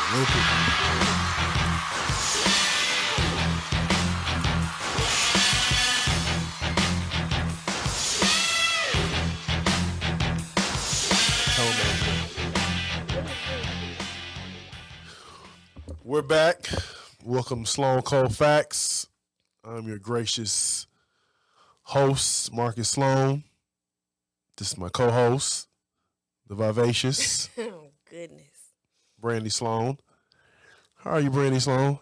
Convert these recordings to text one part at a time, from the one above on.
We're back. Welcome to Sloan Cold Facts. I'm your gracious host, Marcus Sloan. This is my co-host, the vivacious Oh, goodness. Brandi Sloan. How are you, Brandi Sloan?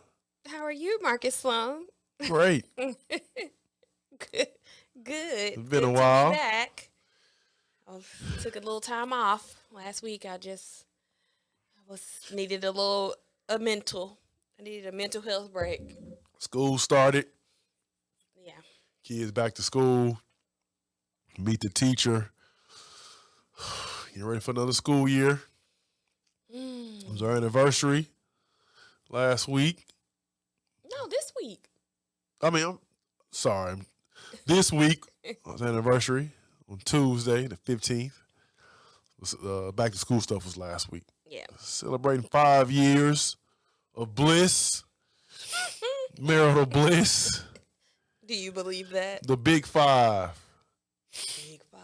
How are you, Marcus Sloan? Great. Good. It's been Good a while. to be back. I took a little time off last week. I needed I needed a mental health break. School started. Yeah. Kids back to school. Meet the teacher. You ready for another school year? It was our anniversary last week. No, this week. I'm sorry. This week was anniversary on Tuesday, the 15th. Back to school stuff was last week. Yeah. Celebrating 5 years of bliss, marital bliss. Do you believe that? The big five. Big five.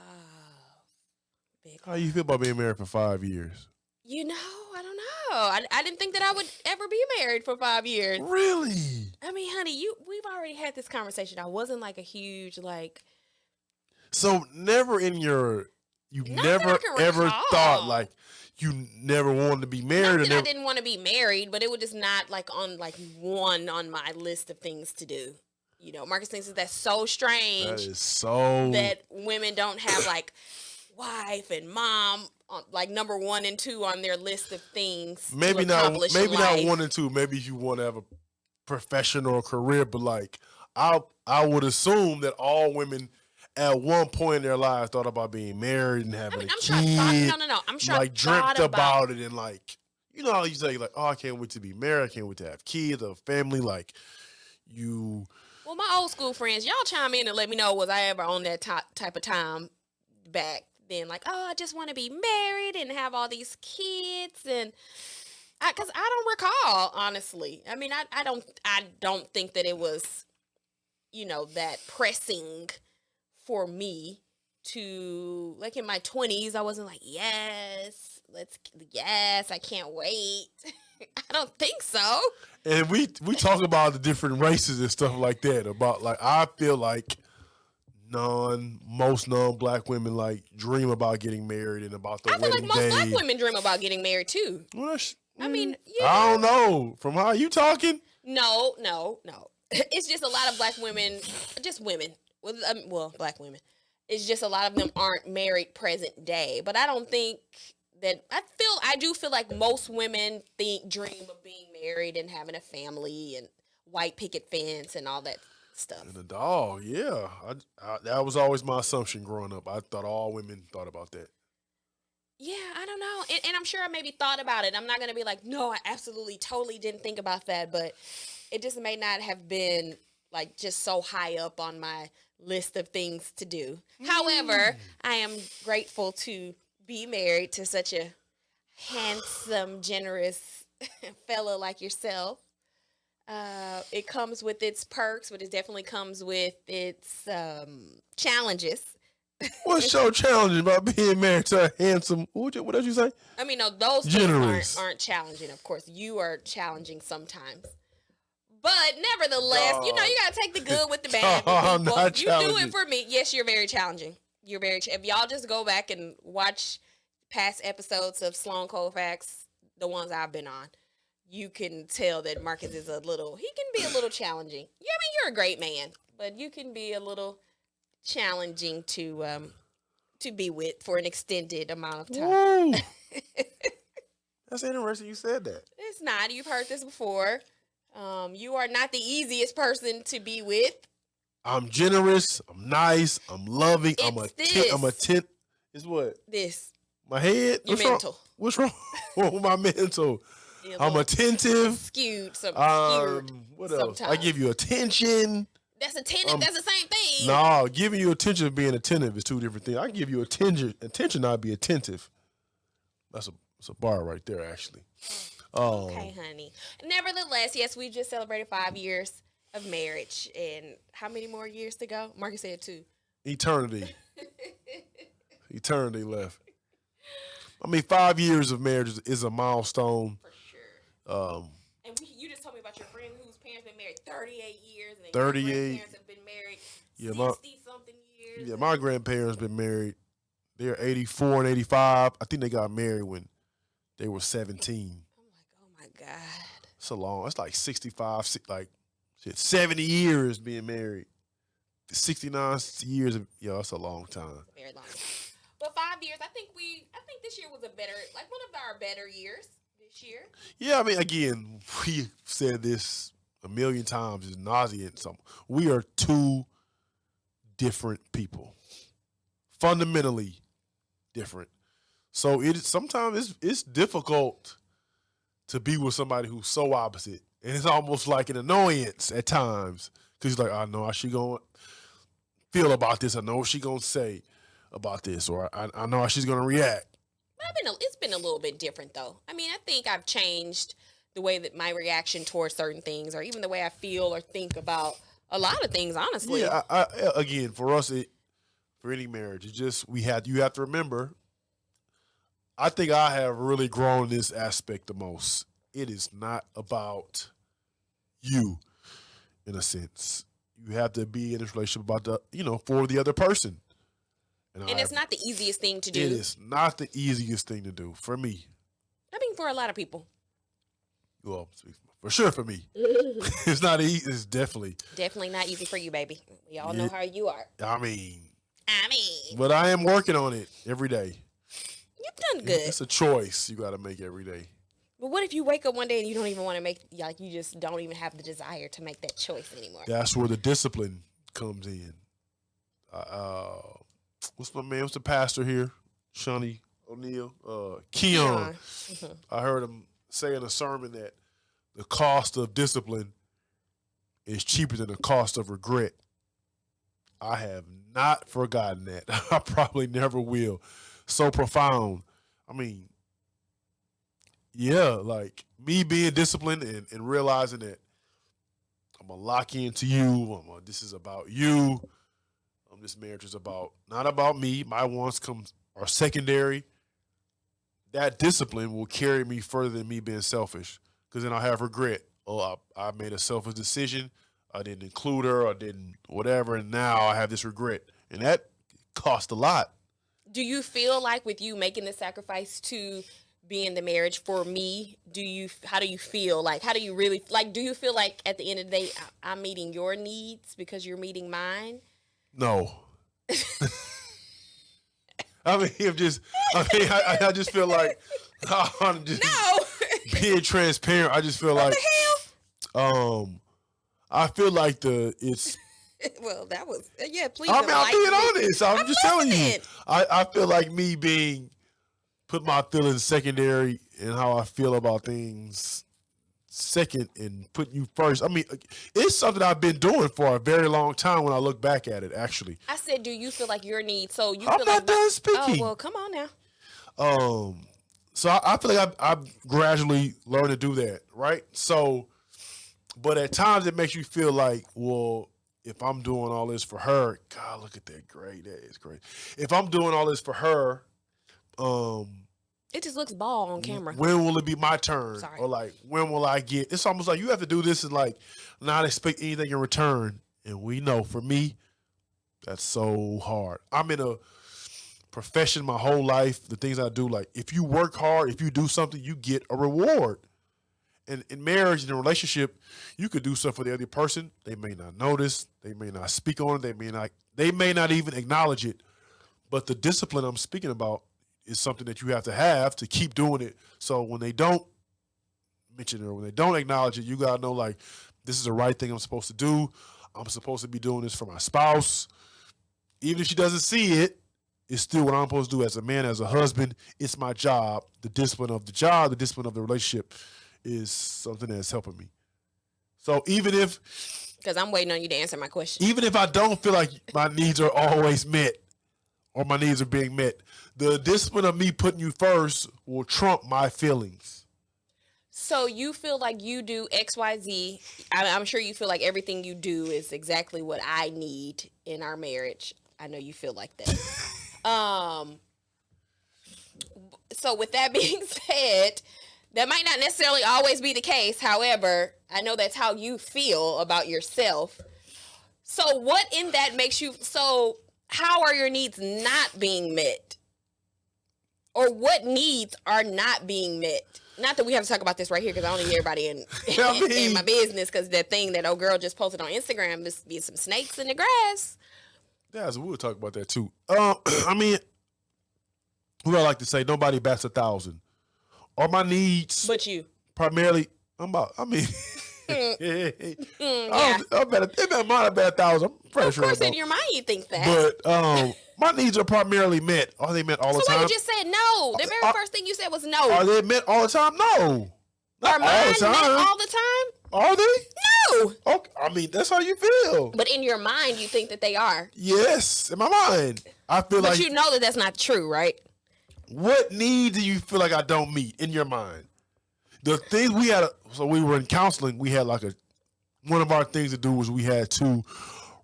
How you feel about being married for 5 years? I don't know. I didn't think that I would ever be married for 5 years. Really? I mean, honey, we've already had this conversation. I wasn't like a huge So never in your never ever thought like you never wanted to be married. Not that I didn't want to be married, but it was just not on one on my list of things to do. Marcus thinks that's so strange. That is so that women don't have wife and mom number 1 and 2 on their list of things. Maybe to accomplish not. in Maybe life. not 1 and 2. Maybe you want to have a professional career, but I would assume that all women at one point in their lives thought about being married and having a kid. I'm sure I dreamt about it and how you say oh, I can't wait to be married. I can't wait to have kids, a family. Well, my old school friends, y'all chime in and let me know, was I ever on that type of time back then? I just want to be married and have all these kids, and because I don't recall, honestly. I mean, I don't think that it was, that pressing for me to in my 20s. I wasn't yes, I can't wait. I don't think so. And we talk about the different races and stuff like that. About I feel like most non-black women dream about getting married and about the wedding day. I feel like most black women dream about getting married too. Well, I mean, I don't know. From how you talking? No. It's just a lot of black women, just women. Well, black women. It's just a lot of them aren't married present day. But I don't think that I do feel like most women dream of being married and having a family and white picket fence and all that stuff. And a dog, yeah. That was always my assumption growing up. I thought all women thought about that. Yeah, I don't know. And I'm sure I maybe thought about it. I'm not going to be no, I absolutely, totally didn't think about that. But it just may not have been just so high up on my list of things to do. However, I am grateful to be married to such a handsome, generous fella like yourself. It comes with its perks, but it definitely comes with its challenges. What's so challenging about being married to a handsome? What did you say? I mean, no, those things aren't challenging. Of course, you are challenging sometimes. But nevertheless, you got to take the good with the bad. I'm not you do it for me. Yes, you're very challenging. If y'all just go back and watch past episodes of Sloan Cold Facts, the ones I've been on, you can tell that Marcus is he can be a little challenging. Yeah, I mean, you're a great man, but you can be a little challenging to be with for an extended amount of time. That's interesting you said that. It's not. You've heard this before. You are not the easiest person to be with. I'm generous. I'm nice. I'm loving. I'm a 10. It's what? This. My head? Your mental. What's wrong with my mental? I'm attentive. Skewed. What else? Sometimes. I give you attention. That's attentive. That's the same thing. No, giving you attention and being attentive is two different things. I can give you attention, not be attentive. That's a bar right there, actually. Okay, honey. Nevertheless, yes, we just celebrated 5 years of marriage, and how many more years to go? Marcus said 2. Eternity. Eternity left. I mean, 5 years of marriage is a milestone. For sure. And you just told me about your friend whose parents been married 38 years, and then your 38. grandparents have been married 60 something years. Yeah, my grandparents been married. They're 84 and 85. I think they got married when they were 17. I'm like, oh my God. It's like 65, 70 years being married. 69 years, that's a long time. Very long. But 5 years, I think this year was one of our better years this year. Yeah, I mean, again, we said this a million times, it's nauseant. We are two different people. Fundamentally different. So sometimes it's difficult to be with somebody who's so opposite. And it's almost like an annoyance at times. Because you're like, I know how she going to feel about this. I know what she going to say about this. Or I know how she's going to react. But it's been a little bit different, though. I mean, I think I've changed the way that my reaction towards certain things, or even the way I feel or think about a lot of things, honestly. Yeah, again, for us, for any marriage, it's just you have to remember, I think I have really grown in this aspect the most. It is not about you, in a sense. You have to be in this relationship for the other person. And it's not the easiest thing to do. It is not the easiest thing to do for me. I mean, for a lot of people. Well, for sure for me. It's not easy. It's definitely not easy for you, baby. We all know how you are. I mean. I But I am working on it every day. You've done good. It's a choice you got to make every day. But what if you wake up one day and you don't even want to you just don't even have the desire to make that choice anymore? That's where the discipline comes in. What's the pastor here? Shawnee O'Neal? Keon. Mm-hmm. I heard him say in a sermon that the cost of discipline is cheaper than the cost of regret. I have not forgotten that. I probably never will. So profound. I mean, yeah, like me being disciplined and realizing that I'm going to lock into you. This is about you. This marriage is not about me. My wants are secondary. That discipline will carry me further than me being selfish. Because then I'll have regret. Oh, I made a selfish decision. I didn't include her. I didn't whatever. And now I have this regret. And that cost a lot. Do you feel like with you making the sacrifice to be in the marriage for me, how do you feel? Like, how do you really, do you feel like at the end of the day, I'm meeting your needs because you're meeting mine? No. I just feel like I'm just being transparent. I just feel what like the hell? I feel like it's well, that was please. I'm being honest. I'm just telling you. I feel like me put my feelings secondary and how I feel about things second and putting you first. I mean, it's something I've been doing for a very long time when I look back at it, actually. I said, do you feel like your needs? So you I'm feel not like done speaking. Oh, well, come on now. So I feel like I've gradually learned to do that, right? So, but at times it makes you feel like, well, if I'm doing all this for her, God, look at that grade. That is great. If I'm doing all this for her, it just looks ball on camera. When will it be my turn? Sorry. Or when will I get? It's almost like you have to do this and not expect anything in return. And we know for me, that's so hard. I'm in a profession my whole life. The things I do, if you work hard, if you do something, you get a reward. And in marriage, in a relationship, you could do stuff for the other person. They may not notice. They may not speak on it. They may not even acknowledge it. But the discipline I'm speaking about is something that you have to keep doing it. So when they don't mention it or when they don't acknowledge it, you got to know, this is the right thing I'm supposed to do. I'm supposed to be doing this for my spouse. Even if she doesn't see it, it's still what I'm supposed to do as a man, as a husband. It's my job. The discipline of the job, the discipline of the relationship is something that's helping me. So even if... Because I'm waiting on you to answer my question. Even if I don't feel like my needs are always met or my needs are being met, the discipline of me putting you first will trump my feelings. So you feel like you do XYZ. I'm sure you feel like everything you do is exactly what I need in our marriage. I know you feel like that. So with that being said, that might not necessarily always be the case. However, I know that's how you feel about yourself. So what in that makes you, so how are your needs not being met? Or what needs are not being met? Not that we have to talk about this right here because I don't need everybody in my business, because that thing that old girl just posted on Instagram is be some snakes in the grass. Yeah, so we'll talk about that too. I mean, we all like to say nobody bats 1,000. Are my needs But you. primarily? Yeah. I bet it might have been 1,000. I'm pretty sure. Of course, in your mind you think that. But my needs are primarily met. Are they met all the So time? why you just said no? The very first thing you said was no. Are they met all the time? No. Are Not mine all the time. met all the time? Are they? No. Okay. I mean, that's how you feel. But in your mind, you think that they are. Yes, in my mind, I feel like. But you know that that's not true, right? What need do you feel like I don't meet in your mind? The things we had, so we were in counseling. We had like one of our things to do was we had to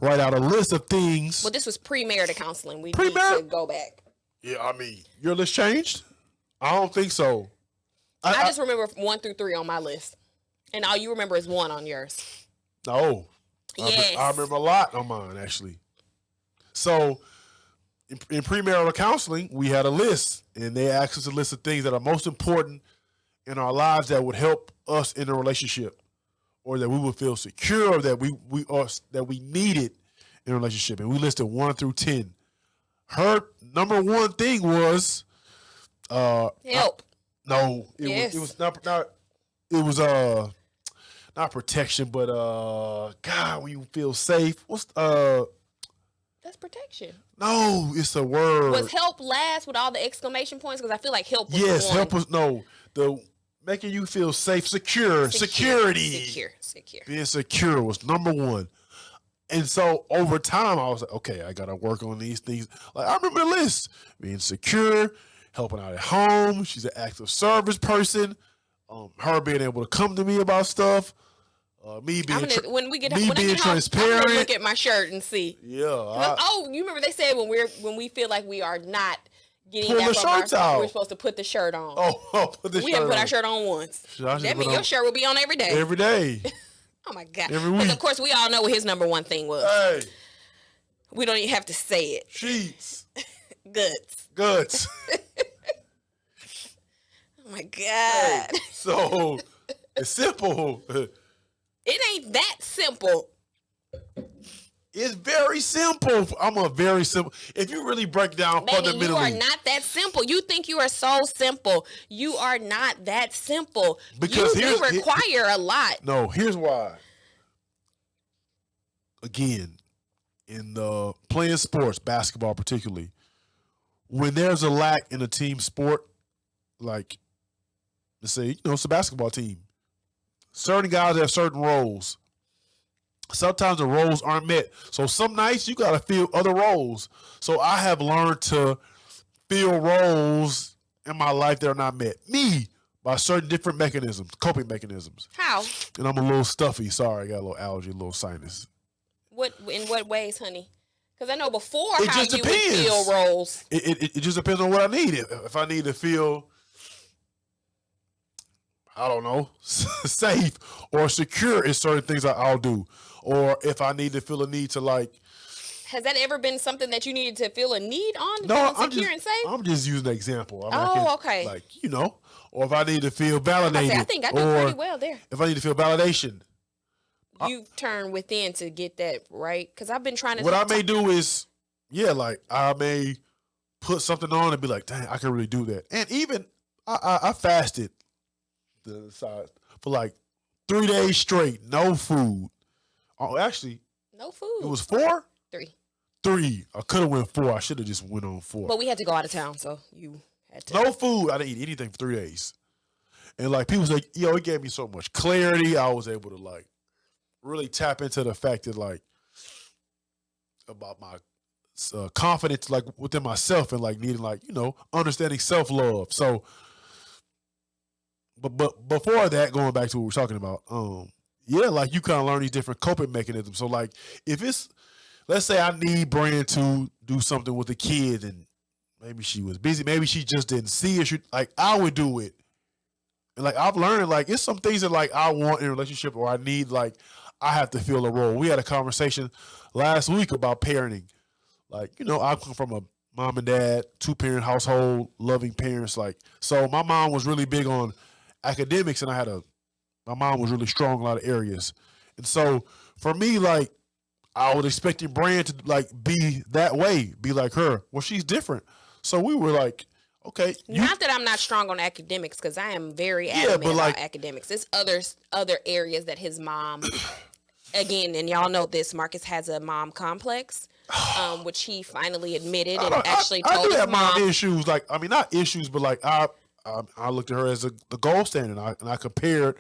write out a list of things. Well, this was premarital counseling. We need to go back. Yeah, I mean, your list changed? I don't think so. I just remember 1 through 3 on my list, and all you remember is 1 on yours. No. Yes. I remember a lot on mine, actually. So, in premarital counseling, we had a list, and they asked us a list of things that are most important in our lives that would help us in a relationship, or that we would feel secure, or that we needed in a relationship. And we listed 1 through 10. Her number one thing was help. It was not not protection, but God, when you feel safe. That's protection. No, it's a word. Was help last with all the exclamation points? Because I feel like help was yes, the one. help was the making you feel safe, security. Secure. Being secure was number 1. And so over time, I was like, okay, I got to work on these things. Like, I remember the list. Being secure, helping out at home. She's an active service person. Her being able to come to me about stuff. Me being transparent. I'm gonna look at my shirt and see. Yeah. You remember they said when we feel like we are not getting pull that the from shirts out. We're supposed to put the shirt on. Put the shirt on. We haven't put our shirt on once. That means your shirt will be on every day. Every day. Oh my God. Every week. Because of course we all know what his number 1 thing was. Hey. We don't even have to say it. Sheets. Guts. Oh my God. Hey. So it's simple. It ain't that simple. It's very simple. I'm a very simple. If you really break down fundamentally, you are not that simple. You think you are so simple. You are not that simple. Because you require a lot. No, here's why. Again, in the playing sports, basketball particularly, when there's a lack in a team sport, like let's say, it's a basketball team. Certain guys have certain roles. Sometimes the roles aren't met. So some nights you got to fill other roles. So I have learned to fill roles in my life that are not met. Me, by certain different mechanisms, coping mechanisms. How? And I'm a little stuffy. Sorry, I got a little allergy, a little sinus. In what ways, honey? Because I know before it how just you depends. would fill roles. It just depends on what I need. If I need to feel, I don't know, safe or secure in certain things I'll do. Or if I need to feel a need to like. Has that ever been something that you needed to feel a need on? No, secure and safe? I'm just using an example. Okay. Like, or if I need to feel validated. I think I do pretty well there. If I need to feel validation. You turn within to get that, right? Because I've been trying to. What I may do is, like I may put something on and be like, dang, I can really do that. And even I fasted for like 3 days straight, no food. Oh, actually, no food. It was 4? 3. 3. I could have went 4. I should have just went on 4. But we had to go out of town, so you had to. No food. I didn't eat anything for 3 days. And like people say, it gave me so much clarity. I was able to like really tap into the fact that like about my confidence like within myself and like needing like understanding self-love. So but before that, going back to what we're talking about, yeah, like you kind of learn these different coping mechanisms. So like if it's, let's say I need Brand to do something with the kid and maybe she was busy, maybe she just didn't see it. Like I would do it. And like I've learned, like it's some things that like I want in a relationship or I need, like I have to feel a role. We had a conversation last week about parenting. Like, I come from a mom and dad, 2-parent household, loving parents. Like, so my mom was really big on academics and my mom was really strong in a lot of areas. And so for me, like I was expecting Brand to like be that way, be like her. Well, she's different. So we were like, okay. Not that I'm not strong on academics, because I am very adamant about academics. There's other areas that his mom, again, and y'all know this, Marcus has a mom complex, which he finally admitted and actually told his mom. Issues, like, I mean, not issues, but like I looked at her as the gold standard, and I compared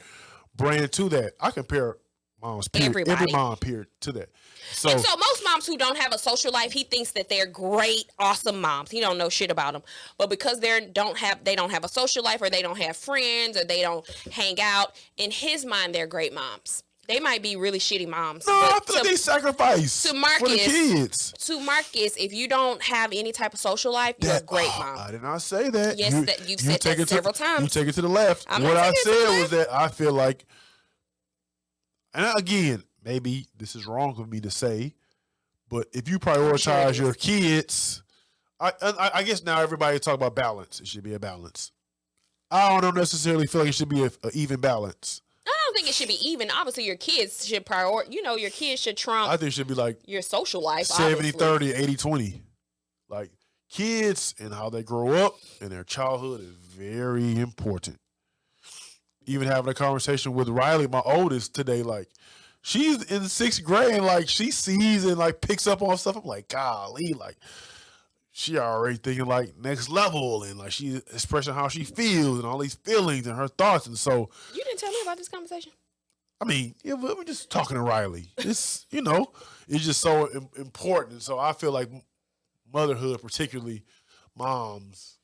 Brand to that. I compare moms, period, every mom, period, to that. So most moms who don't have a social life, he thinks that they're great, awesome moms. He don't know shit about them, but because they don't have a social life, or they don't have friends, or they don't hang out, in his mind, they're great moms. They might be really shitty moms. No, I feel like they sacrifice for the kids. To Marcus, if you don't have any type of social life, you're a great mom. I did not say that. Yes, you've said that several times. You take it to the left. What I said was that I feel like, and again, maybe this is wrong of me to say, but if you prioritize your kids, I guess now everybody talk about balance. It should be a balance. I don't necessarily feel like it should be an even balance. I don't think it should be even. Obviously, your kids should your kids should trump. I think it should be like your social life. 70-30, 80-20. Like kids and how they grow up and their childhood is very important. Even having a conversation with Riley, my oldest, today, like she's in 6th grade and like she sees and like picks up on stuff. I'm like, golly, like she already thinking like next level, and like she's expressing how she feels and all these feelings and her thoughts. And so you didn't tell me about this conversation. I mean, yeah, we're just talking to Riley. It's it's just so important. So I feel like motherhood, particularly moms.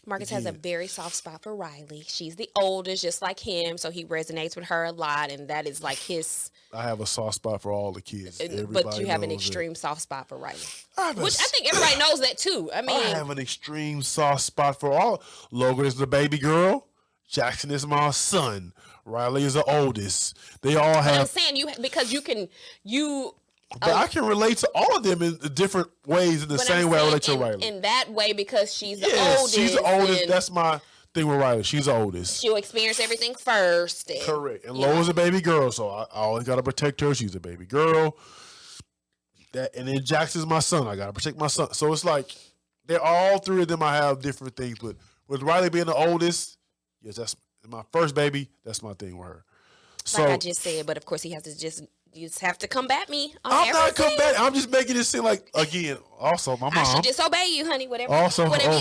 Marcus has a very soft spot for Riley. She's the oldest, just like him, so he resonates with her a lot, and that is like his. I have a soft spot for all the kids. But you have an extreme soft spot for Riley, which I think everybody knows that too. I have an extreme soft spot for all. Logan is the baby girl. Jackson is my son. Riley is the oldest. They all have. But I'm saying because you can. But I can relate to all of them in different ways, in the same way I relate to Riley. In that way, because she's the oldest. She's the oldest. That's my thing with Riley. She's the oldest. She'll experience everything first. Correct. And Lo's a baby girl, so I always got to protect her. She's a baby girl. And then Jackson's my son. I got to protect my son. So it's like, they're all three of them. I have different things. But with Riley being the oldest, yes, that's my first baby. That's my thing with her. So, like I just said, but of course you just have to combat me on I'm everything. not combating. I'm just making it seem like, again, also my mom. I should disobey you, honey. Whatever you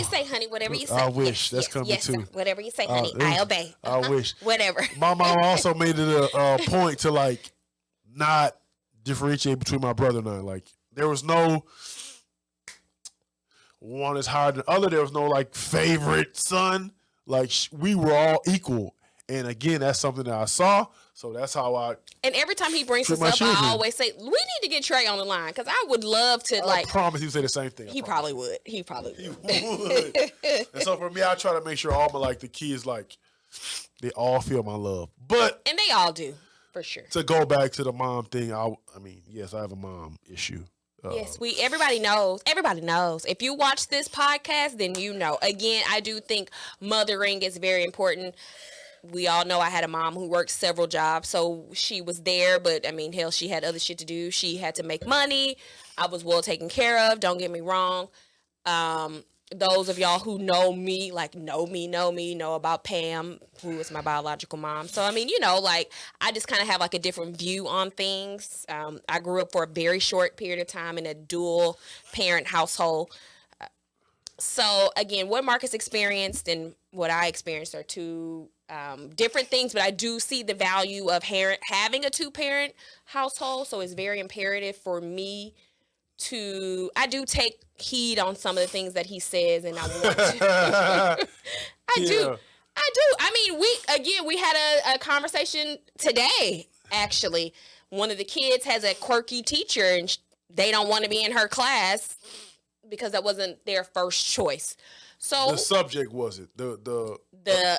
say, honey. Whatever you say. I wish. That's coming too. Sir. Whatever you say, honey. I obey. I wish. Whatever. My mom also made it a point to like not differentiate between my brother and I. Like there was no one is higher than the other. There was no like favorite son. Like we were all equal. And again, that's something that I saw. So that's how I. And every time he brings this up, I always say, we need to get Trey on the line, because I would love to I promise he would say the same thing. He probably would. He would. And so for me, I try to make sure all my the kids they all feel my love. And they all do, for sure. To go back to the mom thing, I mean, yes, I have a mom issue. Yes, everybody knows. Everybody knows. If you watch this podcast, then you know. Again, I do think mothering is very important. We all know I had a mom who worked several jobs, so she was there, but I mean, hell, she had other shit to do. She had to make money. I was well taken care of. Don't get me wrong. Those of y'all who know me know about Pam, who is my biological mom. So, I mean, I just kind of have a different view on things. I grew up for a very short period of time in a dual parent household. So, again, what Marcus experienced and what I experienced are two different things, but I do see the value of having a 2-parent household. So it's very imperative for me I do take heed on some of the things that he says, and I want to. I do. I mean, we had a conversation today. Actually, one of the kids has a quirky teacher, and they don't want to be in her class because that wasn't their first choice. So The subject was it the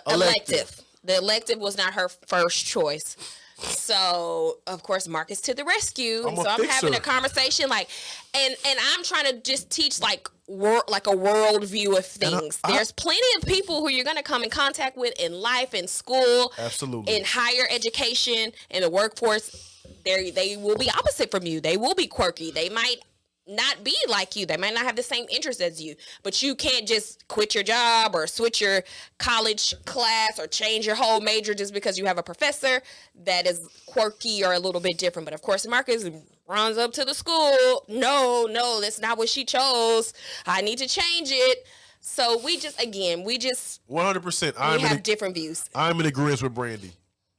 elective. The elective was not her first choice. So of course Marcus to the rescue. I'm having a conversation like, and I'm trying to just teach like a world view of things. There's plenty of people who you're going to come in contact with in life, in school, absolutely, in higher education, in the workforce. They will be opposite from you. They will be quirky. They might not be like you. They might not have the same interests as you, but you can't just quit your job or switch your college class or change your whole major just because you have a professor that is quirky or a little bit different. But of course, Marcus runs up to the school. No, that's not what she chose. I need to change it. So we just 100%. We have different views. I'm in agreement with Brandi.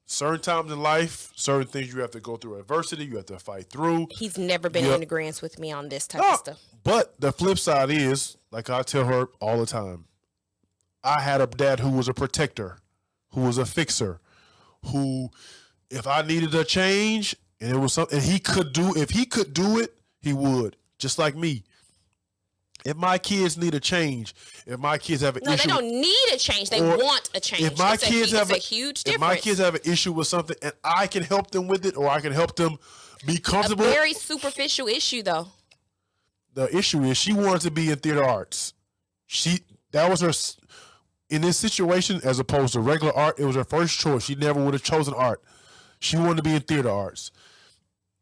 Certain times in life, certain things you have to go through adversity, you have to fight through. He's never been in agreement with me on this type of stuff. But the flip side is, like I tell her all the time, I had a dad who was a protector, who was a fixer, who, if I needed a change and it was something if he could do it, he would. Just like me. If my kids need a change, if my kids have an issue... No, they don't need a change. They want a change. If my kids have a huge difference. If my kids have an issue with something and I can help them with it, or I can help them be comfortable... A very superficial issue, though. The issue is she wanted to be in theater arts. That was her... In this situation, as opposed to regular art, it was her first choice. She never would have chosen art. She wanted to be in theater arts.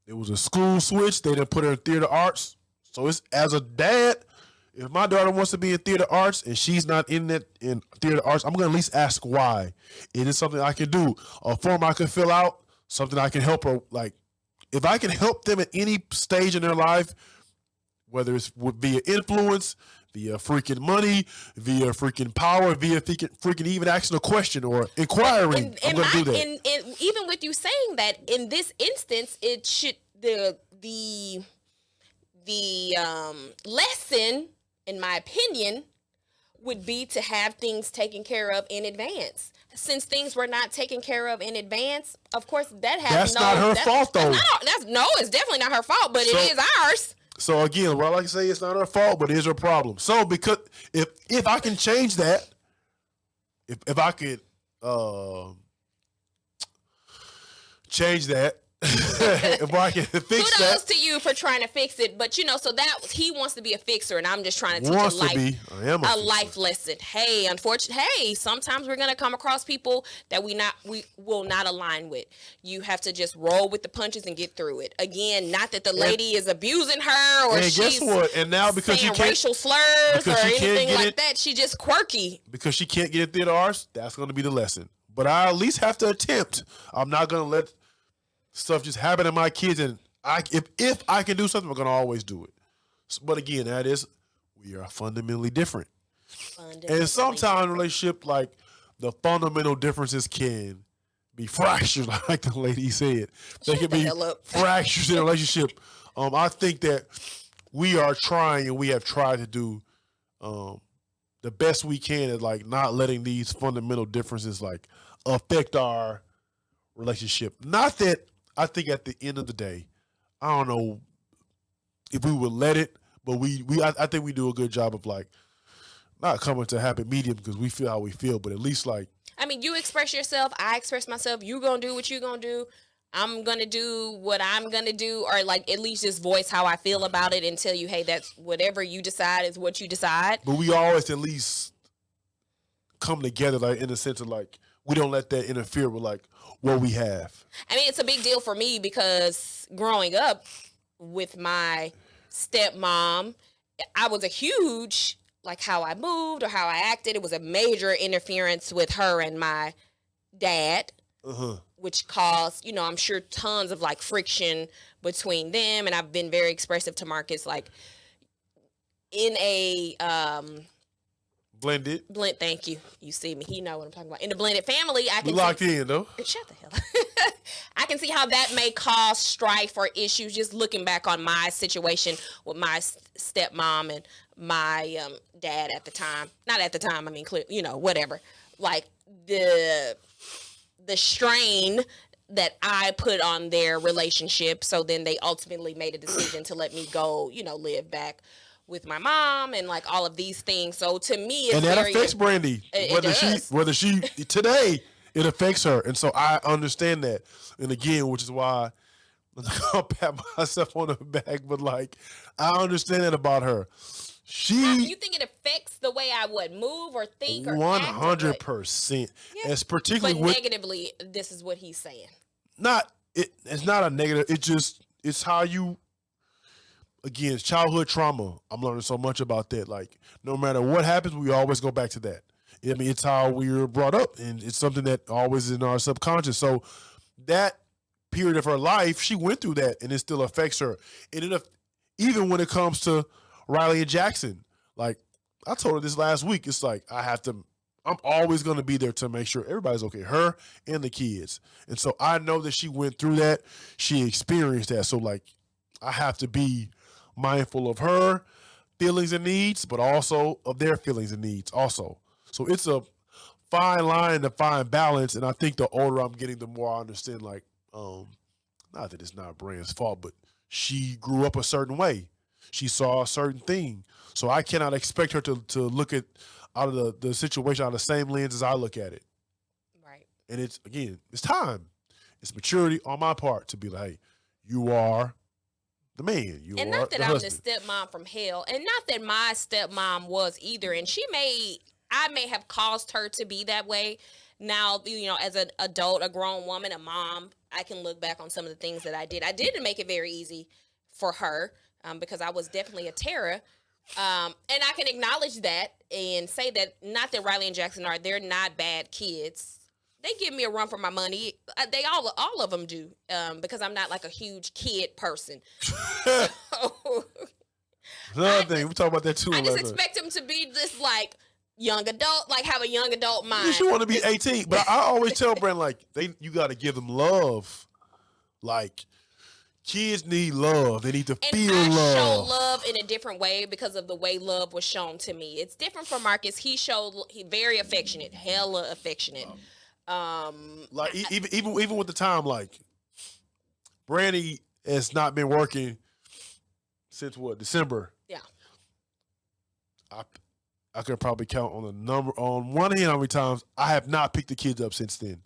It was a school switch. They didn't put her in theater arts. So it's, as a dad... If my daughter wants to be in theater arts and she's not in theater arts, I'm going to at least ask why. It is something I can do. A form I can fill out, something I can help her. Like, if I can help them at any stage in their life, whether it's via influence, via freaking money, via freaking power, via freaking even asking a question or inquiring, I'm going to do that. And even with you saying that, in this instance, it should, the lesson, in my opinion, would be to have things taken care of in advance. Since things were not taken care of in advance, of course, that's not her fault, though. It's definitely not her fault, but it is ours. So again, what I like to say, it's not her fault, but it is her problem. So because if I can change that, if I could change that, if I can fix Kudos that. to you for trying to fix it, but he wants to be a fixer, and I'm just trying to teach a life lesson. Hey, sometimes we're gonna come across people that we will not align with. You have to just roll with the punches and get through it. Again, not that the lady is abusing her or she's guess what? And now because saying racial slurs or anything like that, she's just quirky. Because she can't get in theater arts, that's going to be the lesson. But I at least have to attempt. I'm not going to let stuff just happen to my kids, and if I can do something, I'm gonna always do it. But again, we are fundamentally different. And sometimes in a relationship, like, the fundamental differences can be fractures, like the lady said. They can be fractures in a relationship. I think that we are trying, and we have tried to do the best we can at, like, not letting these fundamental differences, like, affect our relationship. Not that I think at the end of the day, I don't know if we would let it, but I think we do a good job of, like, not coming to a happy medium because we feel how we feel, but at least, like, I mean, you express yourself, I express myself, you gonna do what you gonna do, I'm gonna do what I'm gonna do, or, like, at least just voice how I feel about it and tell you, hey, that's whatever you decide is what you decide. But we always at least come together, like, in the sense of, like, we don't let that interfere with, like, what we have. I mean, it's a big deal for me because growing up with my stepmom, I was a huge, like, how I moved or how I acted. It was a major interference with her and my dad, which caused, I'm sure, tons of, like, friction between them. And I've been very expressive to Marcus, like, in a blended. Thank you. You see me. He know what I'm talking about. In the blended family, I can locked in, though. Shut the hell up. I can see how that may cause strife or issues. Just looking back on my situation with my stepmom and my dad at the time. Not at the time. I mean, clear, whatever. like the strain that I put on their relationship. So then they ultimately made a decision to let me go, live back with my mom and like all of these things. So to me, it's And that very, affects Brandi. it does. Whether she today, it affects her. And so I understand that. And again, which is why I'll pat myself on the back, but like I understand that about her. You think it affects the way I would move or think or act? 100%. Yeah. As particularly but negatively, this is what he's saying. It's not a negative. It's how you, again, it's childhood trauma. I'm learning so much about that. Like no matter what happens, we always go back to that. I mean, it's how we were brought up, and it's something that always is in our subconscious. So that period of her life, she went through that, and it still affects her. And even when it comes to Riley and Jackson, like I told her this last week, it's like I'm always going to be there to make sure everybody's okay, her and the kids. And so I know that she went through that, she experienced that. So like I have to be mindful of her feelings and needs, but also of their feelings and needs also. So it's a fine line to find balance. And I think the older I'm getting, the more I understand, like, not that it's not Brand's fault, but she grew up a certain way. She saw a certain thing. So I cannot expect her to look at out of the situation out of the same lens as I look at it. Right. And it's time. It's maturity on my part to be like, hey, you are the man. You and are not that the I'm husband. the stepmom from hell, and not that my stepmom was either. And I may have caused her to be that way. Now, as an adult, a grown woman, a mom, I can look back on some of the things that I did. I didn't make it very easy for her because I was definitely a terror. And I can acknowledge that and say that not that Riley and Jackson they're not bad kids. They give me a run for my money. They all of them do because I'm not like a huge kid person. Another thing, we talk about that too. I just expect them to be just like young adult, like have a young adult mind. You want to be 18, but I always tell Brand like you got to give them love. Like kids need love; they need to feel love. I show love in a different way because of the way love was shown to me. It's different from Marcus. He very affectionate, hella affectionate. Like even with the time, like Brandi has not been working since December. Yeah. I could probably count on one hand how many times I have not picked the kids up since then,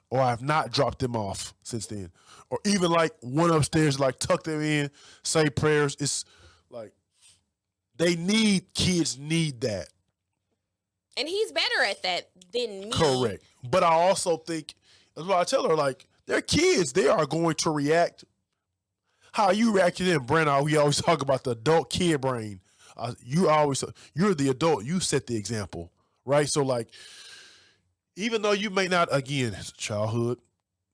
or I have not dropped them off since then, or even like went upstairs, like tuck them in, say prayers. It's like kids need that. And he's better at that than me. Correct. But I also think, that's what I tell her, like, they're kids. They are going to react how you react to them. Brandon, we always talk about the adult kid brain. You're the adult. You set the example, right? So, like, even though you may not, again, childhood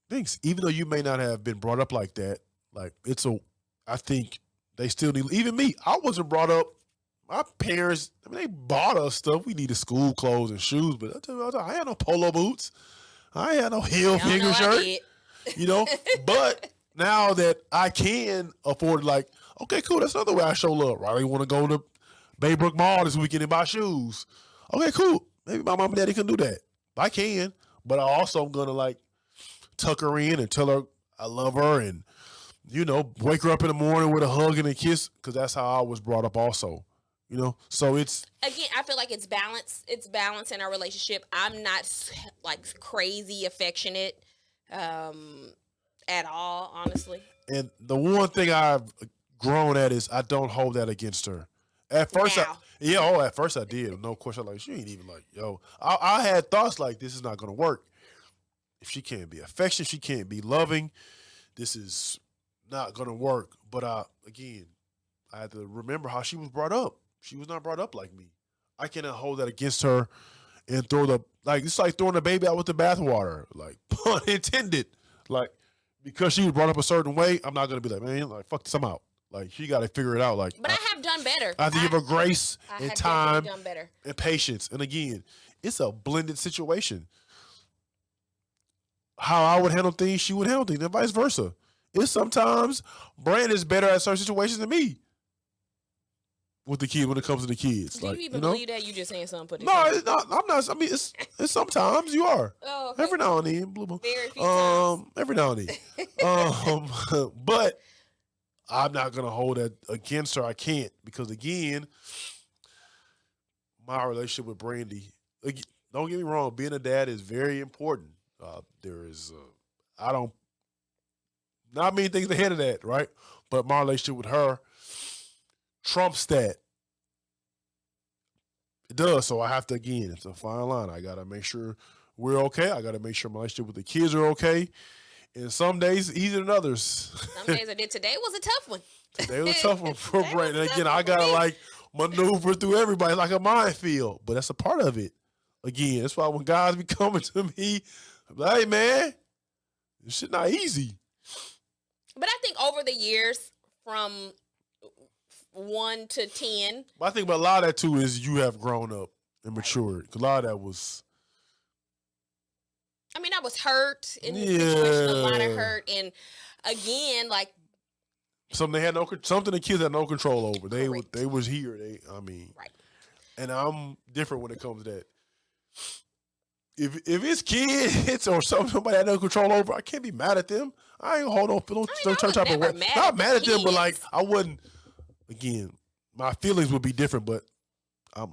things, even though you may not have been brought up like that, like, I think they still need, even me, I wasn't brought up. My parents, they bought us stuff. We needed school clothes and shoes, but I tell you, I had no polo boots. I had no heel finger shirt. But now that I can afford, like, okay, cool, that's another way I show love. Riley want to go to Baybrook Mall this weekend and buy shoes. Okay, cool. Maybe my mom and daddy can do that. I can, but I also am going to, like, tuck her in and tell her I love her and, wake her up in the morning with a hug and a kiss because that's how I was brought up also. So it's again, I feel like it's balance. It's balance in our relationship. I'm not like crazy affectionate at all, honestly. And the one thing I've grown at is I don't hold that against her. At first, at first I did. No question. Like, she ain't even like, I had thoughts like, this is not going to work. If she can't be affectionate, she can't be loving, this is not going to work. But again, I had to remember how she was brought up. She was not brought up like me. I cannot hold that against her and it's like throwing a baby out with the bathwater, like, pun intended. Like, because she was brought up a certain way, I'm not going to be like, man, like, fuck this, I'm out. Like, she got to figure it out. Like, but I have done better. I have to give her grace and time done better. And patience. And again, it's a blended situation. How I would handle things, she would handle things, and vice versa. It's sometimes Brand is better at certain situations than me. with the kids when it comes to the kids. Do like, you even believe that? You just saying something? Put it. No, it's not. I'm not. I mean, it's sometimes you are. Oh, okay. Every now and then, blue. Very few times. Every now and then. But I'm not gonna hold that against her. I can't because again, my relationship with Brandi. Don't get me wrong. Being a dad is very important. There is, I don't, not many things ahead of that, right? But my relationship with her trumps that. It does. So I have to, again, it's a fine line. I got to make sure we're okay. I got to make sure my relationship with the kids are okay. And some days easier than others. Some days I did. Today was a tough one. Today was a tough one for Brandi. And again, I got to like maneuver through everybody like a minefield. But that's a part of it. Again, that's why when guys be coming to me, I'm like, hey, man, this shit not easy. But I think over the years, from 1 to 10. But I think about a lot of that, too, is you have grown up and matured. Because a lot of that was... I mean, I was hurt in this situation, a lot of hurt. And again, like... Something the kids had no control over. They was here. Right. And I'm different when it comes to that. If it's kids or somebody I had no control over, I can't be mad at them. I ain't hold on. Don't turn type of way. Not mad at them, but like I wouldn't. Again, my feelings would be different, but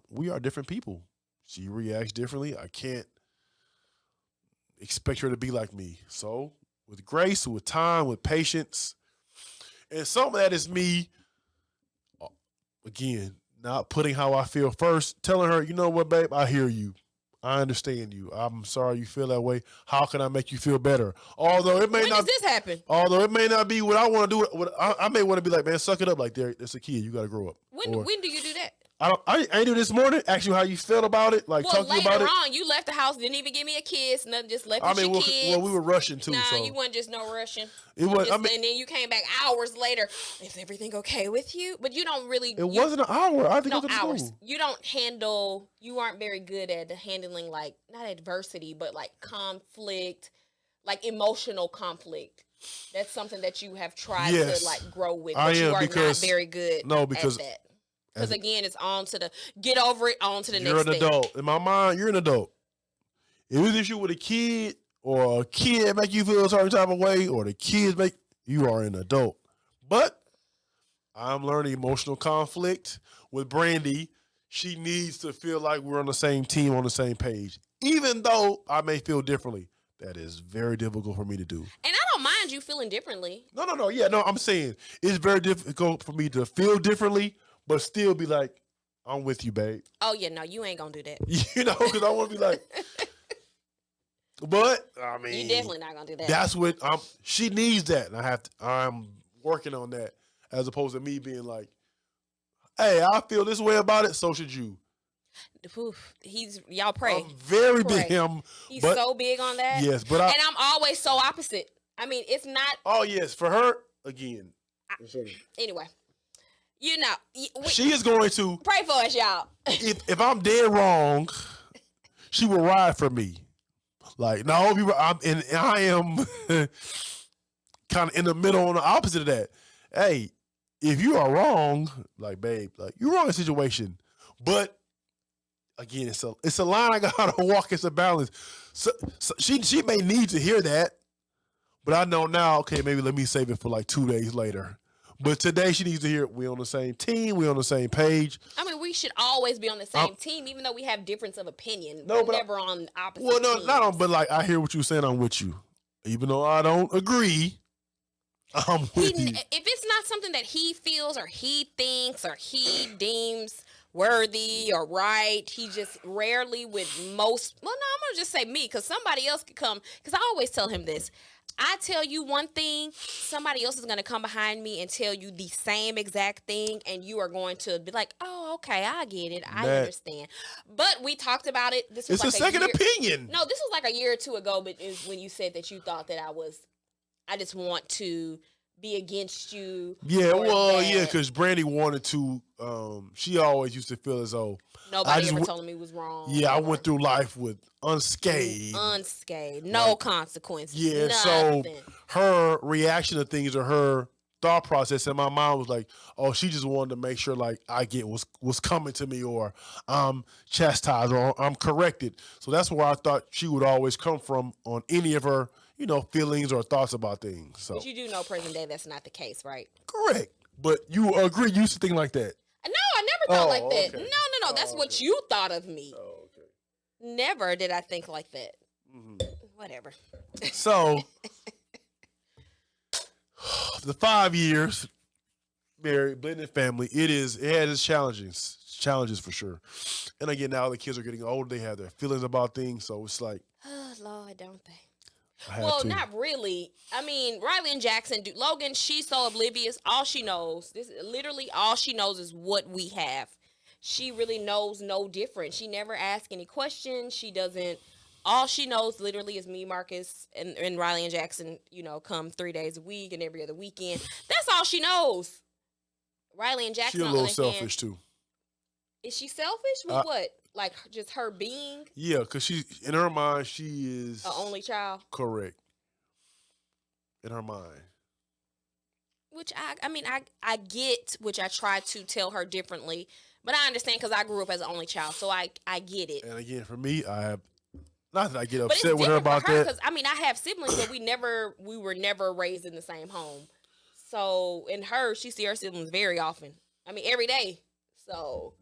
we are different people. She reacts differently. I can't expect her to be like me. So with grace, with time, with patience, and some of that is me. Again, not putting how I feel first. Telling her, you know what, babe, I hear you. I understand you. I'm sorry you feel that way. How can I make you feel better? Although it may when not. Does this happen? Although it may not be what I want to do. I may want to be like, man, suck it up. Like there's a kid. You got to grow up. When do you do that? I ain't do this morning. Ask you how you felt about it. Like talking about it. Later on, you left the house. Didn't even give me a kiss. Nothing. Just left with your kids. Well, we were rushing too. Nah, so. you wasn't just no rushing. It was. And then you came back hours later. Is everything okay with you? But you don't really. It wasn't an hour. I think it was hours. School. You don't handle. You aren't very good at handling like not adversity, but like conflict, like emotional conflict. That's something that you have tried to like grow with. But you are not very good. No, because at that. Because again, it's on to the get over it, on to the next thing. You're an adult. In my mind, you're an adult. If it's an issue with a kid or a kid make you feel a certain type of way or the kids make you are an adult. But I'm learning emotional conflict with Brandi. She needs to feel like we're on the same team, on the same page. Even though I may feel differently. That is very difficult for me to do. And I don't mind you feeling differently. No. Yeah, no, I'm saying it's very difficult for me to feel differently, but still be like, I'm with you, babe. Oh, yeah, no, you ain't going to do that. You know, because I want to be like, but, I mean. You definitely not going to do that. That's what, she needs that, and I'm working on that, as opposed to me being like, hey, I feel this way about it, so should you. Oof, y'all pray. I'm very big. He's so big on that. Yes, but and I'm always so opposite. I mean, it's not. Oh, yes, for her, again. Anyway. You know, she is going to pray for us, y'all. if I'm dead wrong, she will ride for me. Like, no, I am kind of in the middle on the opposite of that. Hey, if you are wrong, like, babe, like you're wrong in a situation. But again, it's a line I gotta walk. It's a balance. So she may need to hear that, but I know now. Okay, maybe let me save it for like 2 days later. But today she needs to hear we're on the same team, we're on the same page. I mean, we should always be on the same team, even though we have difference of opinion. No, but never on opposite teams. Well, no, not on, but like I hear what you're saying, I'm with you. Even though I don't agree, I'm with you. If it's not something that he feels or he thinks or he deems worthy or right, he just rarely with most, well, no, I'm going to just say me, because somebody else could come, because I always tell him this. I tell you one thing, somebody else is going to come behind me and tell you the same exact thing, and you are going to be like, oh, okay, I get it. I understand. But we talked about it. This was it's like a second opinion. No, this was like a year or two ago, but it was when you said that you thought that I just want to be against you. Yeah, well, yeah, because Brandi wanted to, she always used to feel as though nobody ever told me was wrong. Yeah, I went through life with unscathed. No consequences. Yeah, nothing. So her reaction to things or her thought process in my mind was like, oh, she just wanted to make sure like I get what's coming to me, or I'm chastised, or I'm corrected. So that's where I thought she would always come from on any of her, feelings or thoughts about things. So But you do know present day that's not the case, right? correct. But you agree, you used to think like that. No, I never thought like that. Okay. No. That's what you thought of me. Oh, okay. Never did I think like that. Mm-hmm. Whatever. So the 5 years married, blended family, it had its challenges for sure. And again, now the kids are getting older, they have their feelings about things, so it's like, Oh Lord, don't they? well, not really. I mean, Riley and Jackson do. Logan, she's so oblivious. All she knows, this literally all she knows is what we have. She really knows no different. She never asks any questions. She doesn't. All she knows literally is me, Marcus, and Riley and Jackson, come 3 days a week and every other weekend. That's all she knows. Riley and Jackson, she's a little selfish too. Is she selfish with what? Like just her being? Yeah, because in her mind, she is an only child. Correct. In her mind. Which I get, which I try to tell her differently, but I understand because I grew up as an only child, so I get it. And again, for me, I have not that I get upset with her about that. Because I have siblings, but we were never raised in the same home. So in her, she see her siblings very often. I mean, every day. So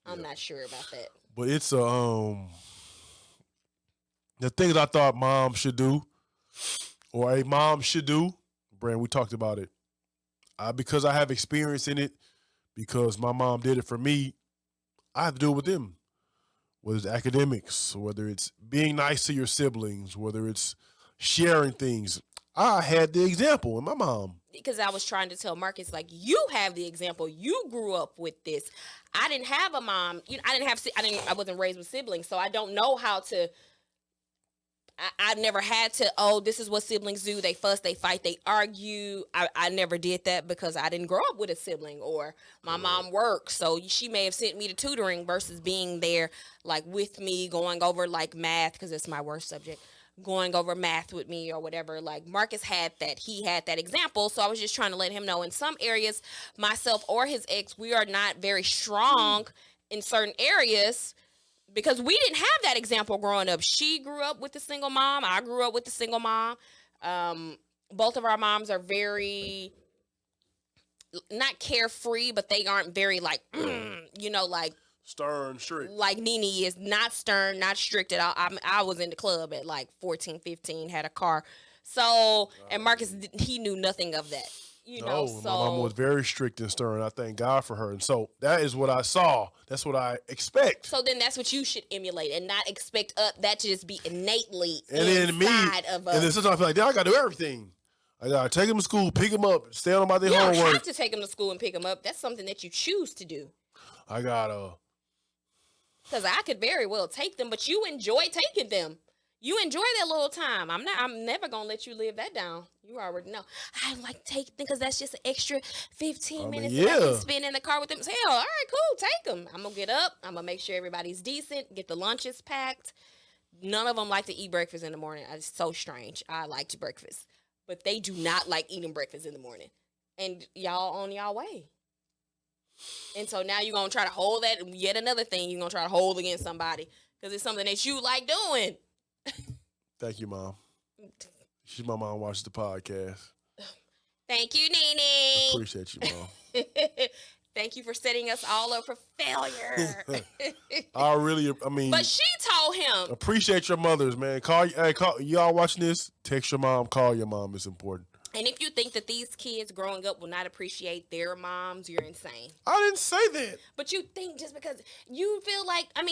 I'm not sure about that. But it's the things I thought mom should do, or a mom should do. Brand, we talked about it. Because I have experience in it, because my mom did it for me, I have to do it with them. Whether it's academics, whether it's being nice to your siblings, whether it's sharing things. I had the example in my mom. Because I was trying to tell Marcus, like, you have the example. You grew up with this. I didn't have a mom. I wasn't raised with siblings, so I don't know how to. I never had to, this is what siblings do. They fuss, they fight, they argue. I never did that because I didn't grow up with a sibling, or my mom worked. So she may have sent me to tutoring versus being there, like, with me, going over, like, math, because it's my worst subject, going over math with me or whatever. Like, Marcus had that. He had that example. So I was just trying to let him know in some areas, myself or his ex, we are not very strong in certain areas, because we didn't have that example growing up. She grew up with a single mom. I grew up with a single mom. Both of our moms are very, not carefree, but they aren't very like, like stern, strict. Like Nene is not stern, not strict at all. I was in the club at like 14, 15, had a car. So, and Marcus, he knew nothing of that. My mom was very strict and stern. I thank God for her. And so that is what I saw. That's what I expect. So then that's what you should emulate, and not expect that to just be innately and inside of us. And then sometimes I feel like, I got to do everything. I got to take them to school, pick them up, stay on about their homework. You don't have to take them to school and pick them up. That's something that you choose to do. I got to. Because I could very well take them, but you enjoy taking them. You enjoy that little time. I'm never going to let you live that down. You already know. I like taking them because that's just an extra 15 minutes that I can spend in the car with them. Hell, all right, cool, take them. I'm going to get up. I'm going to make sure everybody's decent, get the lunches packed. None of them like to eat breakfast in the morning. It's so strange. I like breakfast. But they do not like eating breakfast in the morning. And y'all on y'all way. And so now you're going to try to hold that. Yet another thing you're going to try to hold against somebody. Because it's something that you like doing. Thank you, Mom. She's my mom, watches the podcast. Thank you, Nene. Appreciate you, Mom. Thank you for setting us all up for failure. But she told him. Appreciate your mothers, man. Call y'all watching this, text your mom, call your mom. It's important. And if you think that these kids growing up will not appreciate their moms, you're insane. I didn't say that. But you think just because you feel like, I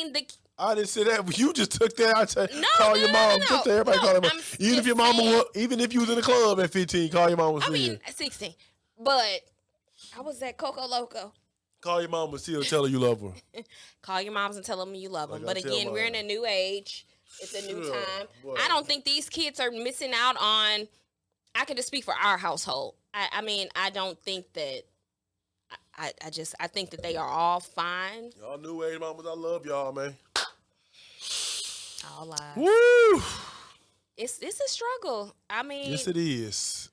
didn't say that. You just took that. I said, call your mom. No. Everybody call your mom. Even if your mama even if you was in the club at 15, call your mom. 16. But I was at Coco Loco. Call your mom and tell her you love her. Call your moms and tell them you love them. But again, we're in a new age. It's a new time. Well, I don't think these kids are missing out on. I can just speak for our household. I don't think that. I think that they are all fine. Y'all new age mamas, I love y'all, man. All lies. Woo! It's a struggle. Yes, it is.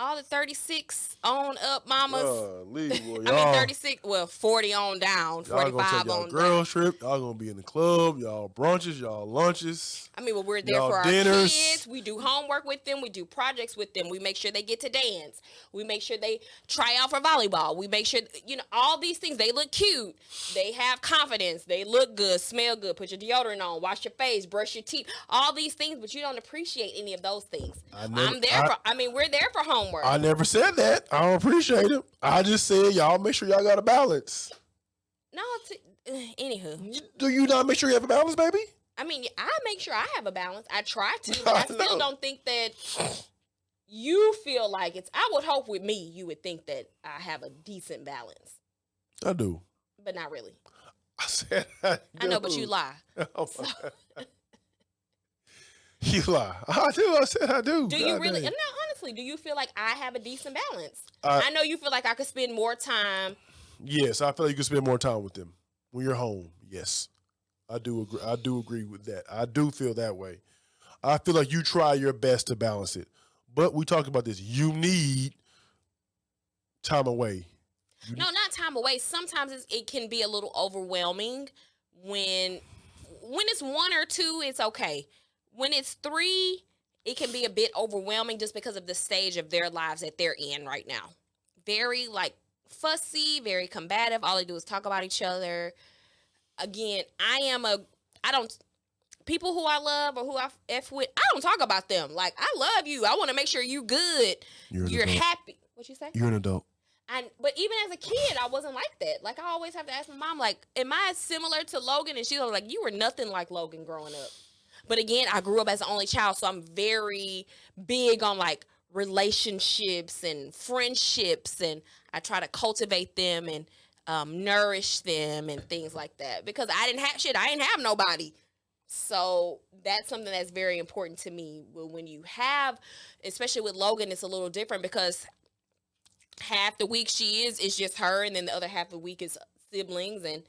All the 36 on up mamas. Leave, boy, I mean, y'all. 36, well, 40 on down, Y'all gonna take 45 y'all on down. girls trip. Y'all gonna be in the club. Y'all brunches. Y'all lunches. I mean, well, we're there Y'all for our dinners. kids. We do homework with them. We do projects with them. We make sure they get to dance. We make sure they try out for volleyball. We make sure, all these things. They look cute. They have confidence. They look good, smell good. Put your deodorant on. Wash your face. Brush your teeth. All these things, but you don't appreciate any of those things. We're there for homework. I never said that. I don't appreciate it. I just said y'all make sure y'all got a balance. No, anywho. Do you not make sure you have a balance, baby? I mean, I make sure I have a balance. I try to, but I still don't think that you feel like it's. I would hope with me, you would think that I have a decent balance. I do. But not really. I said I do. I know, but you lie. Oh my God. You lie. I do. I said I do. Do God you really? dang. No, honestly, do you feel like I have a decent balance? I know you feel like I could spend more time. Yes, I feel like you can spend more time with them when you're home. Yes, I do agree. I do agree with that. I do feel that way. I feel like you try your best to balance it, but we talked about this. You need time away. No, not time away. Sometimes it can be a little overwhelming when it's one or two. It's okay. When it's three, it can be a bit overwhelming just because of the stage of their lives that they're in right now. Very fussy, very combative. All they do is talk about each other. Again, people who I love or who I F with, I don't talk about them. Like, I love you. I want to make sure you good. You're happy. What you say? You're an adult. But even as a kid, I wasn't like that. Like, I always have to ask my mom, like, am I similar to Logan? And she was like, you were nothing like Logan growing up. But again, I grew up as an only child, so I'm very big on relationships and friendships, and I try to cultivate them and nourish them and things like that. Because I didn't have nobody. So that's something that's very important to me. When you have, especially with Logan, it's a little different because half the week it's just her, and then the other half of the week is siblings, and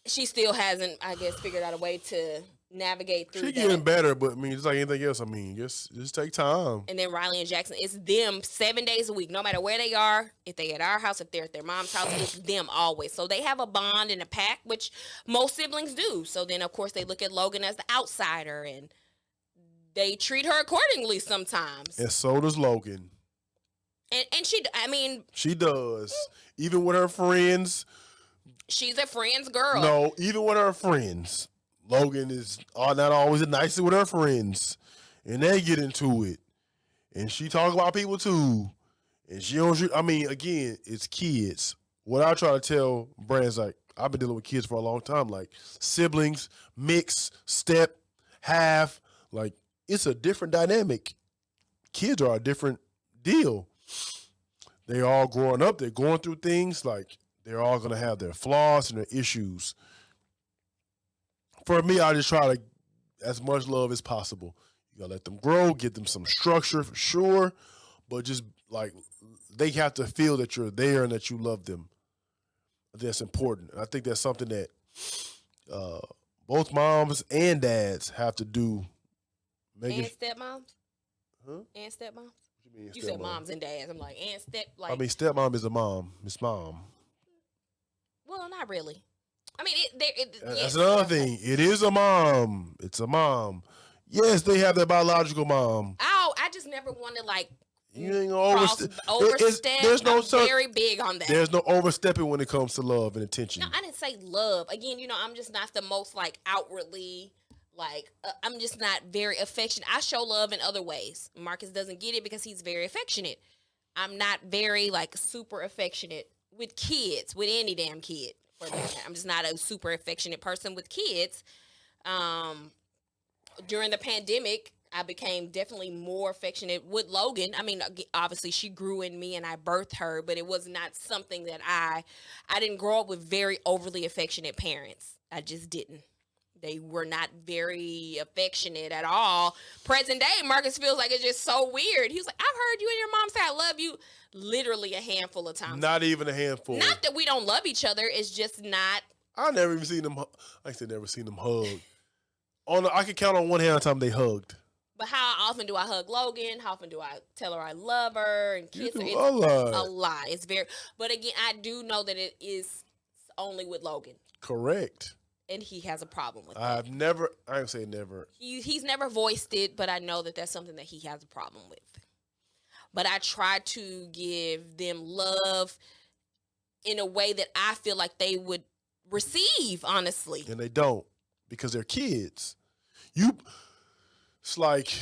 she still hasn't, I guess, figured out a way to navigate through that. She's getting better, but I mean, it's like anything else. I mean, just take time. And then Riley and Jackson, it's them 7 days a week, no matter where they are. If they at our house, if they're at their mom's house, it's them always. So they have a bond and a pact, which most siblings do. So then, of course, they look at Logan as the outsider, and they treat her accordingly sometimes. And so does Logan. And she does. Even with her friends. She's a friend's girl. No, even with her friends. Logan is not always the nicest with her friends. And they get into it. And she talk about people too. And she don't, again, it's kids. What I try to tell Brand is like, I've been dealing with kids for a long time. Like siblings, mix, step, half. Like it's a different dynamic. Kids are a different deal. They all growing up. They're going through things. Like they're all going to have their flaws and their issues. For me, I just try to, as much love as possible. You got to let them grow, give them some structure for sure. But just like they have to feel that you're there and that you love them. That's important. I think that's something that both moms and dads have to do. And stepmoms? Huh? And stepmoms? You stepmom? Said moms and dads. I'm like, and stepmom is a mom. It's mom. Well, not really. I mean, that's another thing. It is a mom. It's a mom. Yes, they have their biological mom. I just never wanted you ain't gonna overstep. There's no very big on that. There's no overstepping when it comes to love and attention. No, I didn't say love. Again, I'm just not the most outwardly. I'm just not very affectionate. I show love in other ways. Marcus doesn't get it because he's very affectionate. I'm not very super affectionate with kids, with any damn kid. I'm just not a super affectionate person with kids. During the pandemic, I became definitely more affectionate with Logan. I mean, obviously she grew in me and I birthed her, but it was not something that I didn't grow up with very overly affectionate parents. I just didn't. They were not very affectionate at all. Present day, Marcus feels like it's just so weird. He was like, I've heard you and your mom say I love you literally a handful of times. Not even a handful. Not that we don't love each other. It's just not. I never even seen them. I said never seen them hug. I could count on one hand the time they hugged. But how often do I hug Logan? How often do I tell her I love her and You kiss her? do It's a lot. a lot. It's very. But again, I do know that it is only with Logan, Correct. and he has a problem with that. I ain't say never. He's never voiced it, but I know that that's something that he has a problem with. But I try to give them love in a way that I feel like they would receive, honestly. And they don't because they're kids. It's like,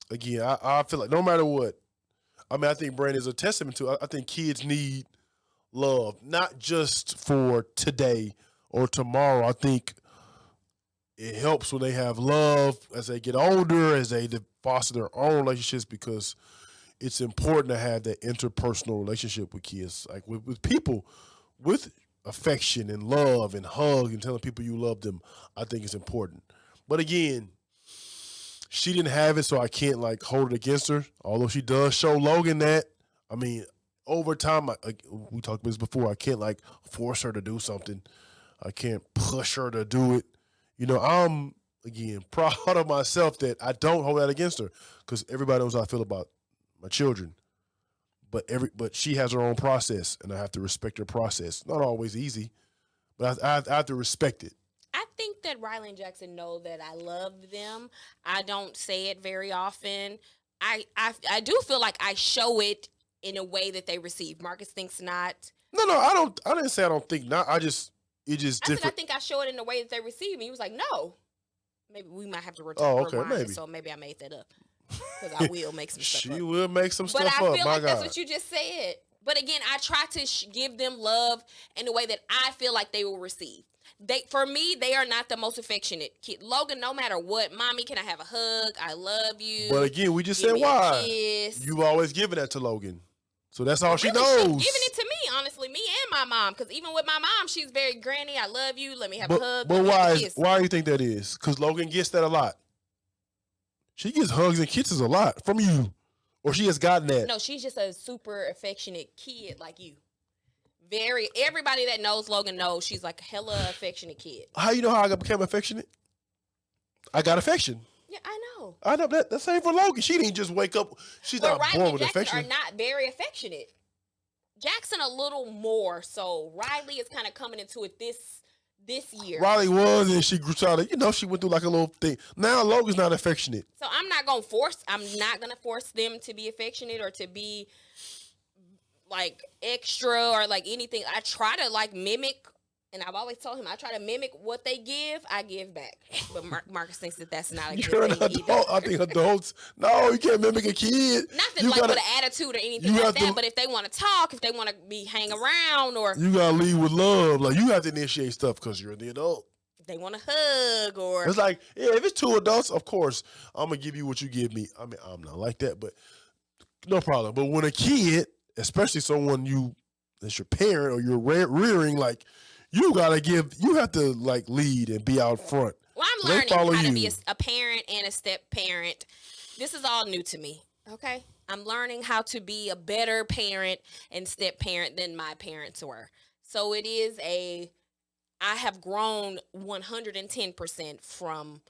again, I feel like no matter what, I mean, I think Brand is a testament to, I think kids need love, not just for today or tomorrow. I think it helps when they have love as they get older, as they foster their own relationships, because it's important to have that interpersonal relationship with kids, like with people, with affection and love and hug and telling people you love them. I think it's important. But again, she didn't have it, so I can't like hold it against her. Although she does show Logan that. I mean, over time, we talked about this before. I can't like force her to do something. I can't push her to do it. I'm again proud of myself that I don't hold that against her, because everybody knows how I feel about my children. But she has her own process, and I have to respect her process. Not always easy, but I have to respect it. I think that Riley and Jackson know that I love them. I don't say it very often. I do feel like I show it in a way that they receive. Marcus thinks not. No, I don't. I didn't say I don't think not. It just I said I different. think I show it in the way that they receive me. He was like, no. Maybe we might have to Okay, rewind maybe. it, so maybe I made that up. Because I will make some stuff up. She will make some But stuff I up. feel My like God. that's what you just said. But again, I try to give them love in a way that I feel like they will receive. For me, they are not the most affectionate kid. Logan, no matter what, mommy, can I have a hug? I love you. But again, we just Give said me a why. kiss. You've always given that to Logan, so that's all she Really, knows. she's giving it to me, honestly, me and my mom. Because even with my mom, she's very granny. I love you. Let me have a hug. But let me have a kiss. why do you think that is? Because Logan gets that a lot. She gets hugs and kisses a lot from you, or she has gotten that. No, she's just a super affectionate kid like you. Everybody that knows Logan knows she's like a hella affectionate kid. How you know how I became affectionate? I got affection. Yeah, I know. I know that. That's same for Logan. She didn't just wake up. She's not Riley born and with Jackson affection. are not very affectionate. Jackson a little more so. Riley is kind of coming into it this year. Riley was, and she grew out of, she went through like a little thing. Now Logan's not affectionate. So I'm not gonna force them to be affectionate or to be like extra or like anything. I try to like mimic, and I've always told him I try to mimic what they give, I give back. But Marcus thinks that that's not a You're good an thing adult. either. I think adults. No, you can't mimic a kid. Not that like with an attitude or anything like that, but if they want to talk, if they want to be hang around, or you gotta lead with love. Like you have to initiate stuff because you're the adult. if they want to hug, or it's like, yeah, if it's two adults, of course I'm gonna give you what you give me. I mean, I'm not like that, but no problem. But when a kid, especially someone that's your parent or you're rearing, like you have to like lead and be out front. Well, I'm learning how to be a parent and a step parent. This is all new to me. Okay, I'm learning how to be a better parent and step parent than my parents were. So I have grown 110% from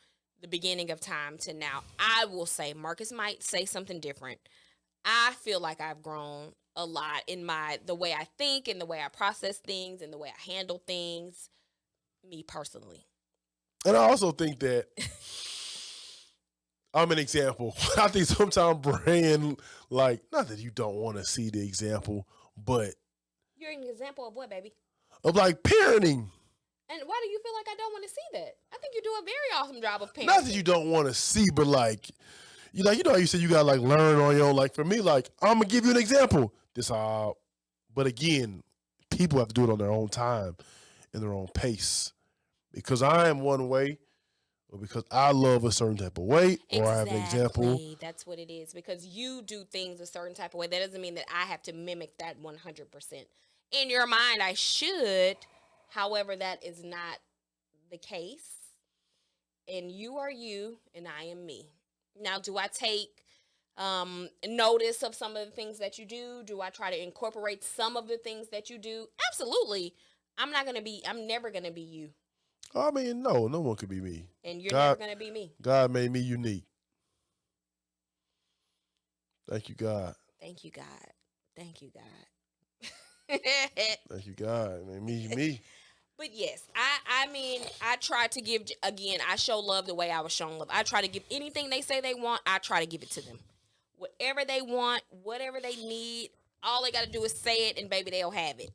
the beginning of time to now. I will say, Marcus might say something different. I feel like I've grown a lot in the way I think and the way I process things and the way I handle things, me personally. And I also think that I'm an example. I think sometimes Brand, like, not that you don't want to see the example, but You're an example of what, baby? Of like parenting. And why do you feel like I don't want to see that? I think you do a very awesome job of parenting. Not that you don't want to see, but like, you know how you said you gotta like learn on your own. Like for me, like I'm gonna give you an example. But again, people have to do it on their own time, in their own pace. Because I am one way, or because I love a certain type of way, or I have an example. That's what it is. Because you do things a certain type of way. That doesn't mean that I have to mimic that 100%. In your mind, I should. However, that is not the case. And you are you, and I am me. Now, do I take notice of some of the things that you do? Do I try to incorporate some of the things that you do? Absolutely. I'm never going to be you. I mean, no one could be me. And you're never God, gonna be me. God made me unique. Thank you, God. Thank you, God. Thank you, God. Thank you, God. Made me me. But yes, I mean, I try to give, again, I show love the way I was shown love. I try to give anything they say they want, I try to give it to them. Whatever they want, whatever they need, all they got to do is say it and baby, they'll have it.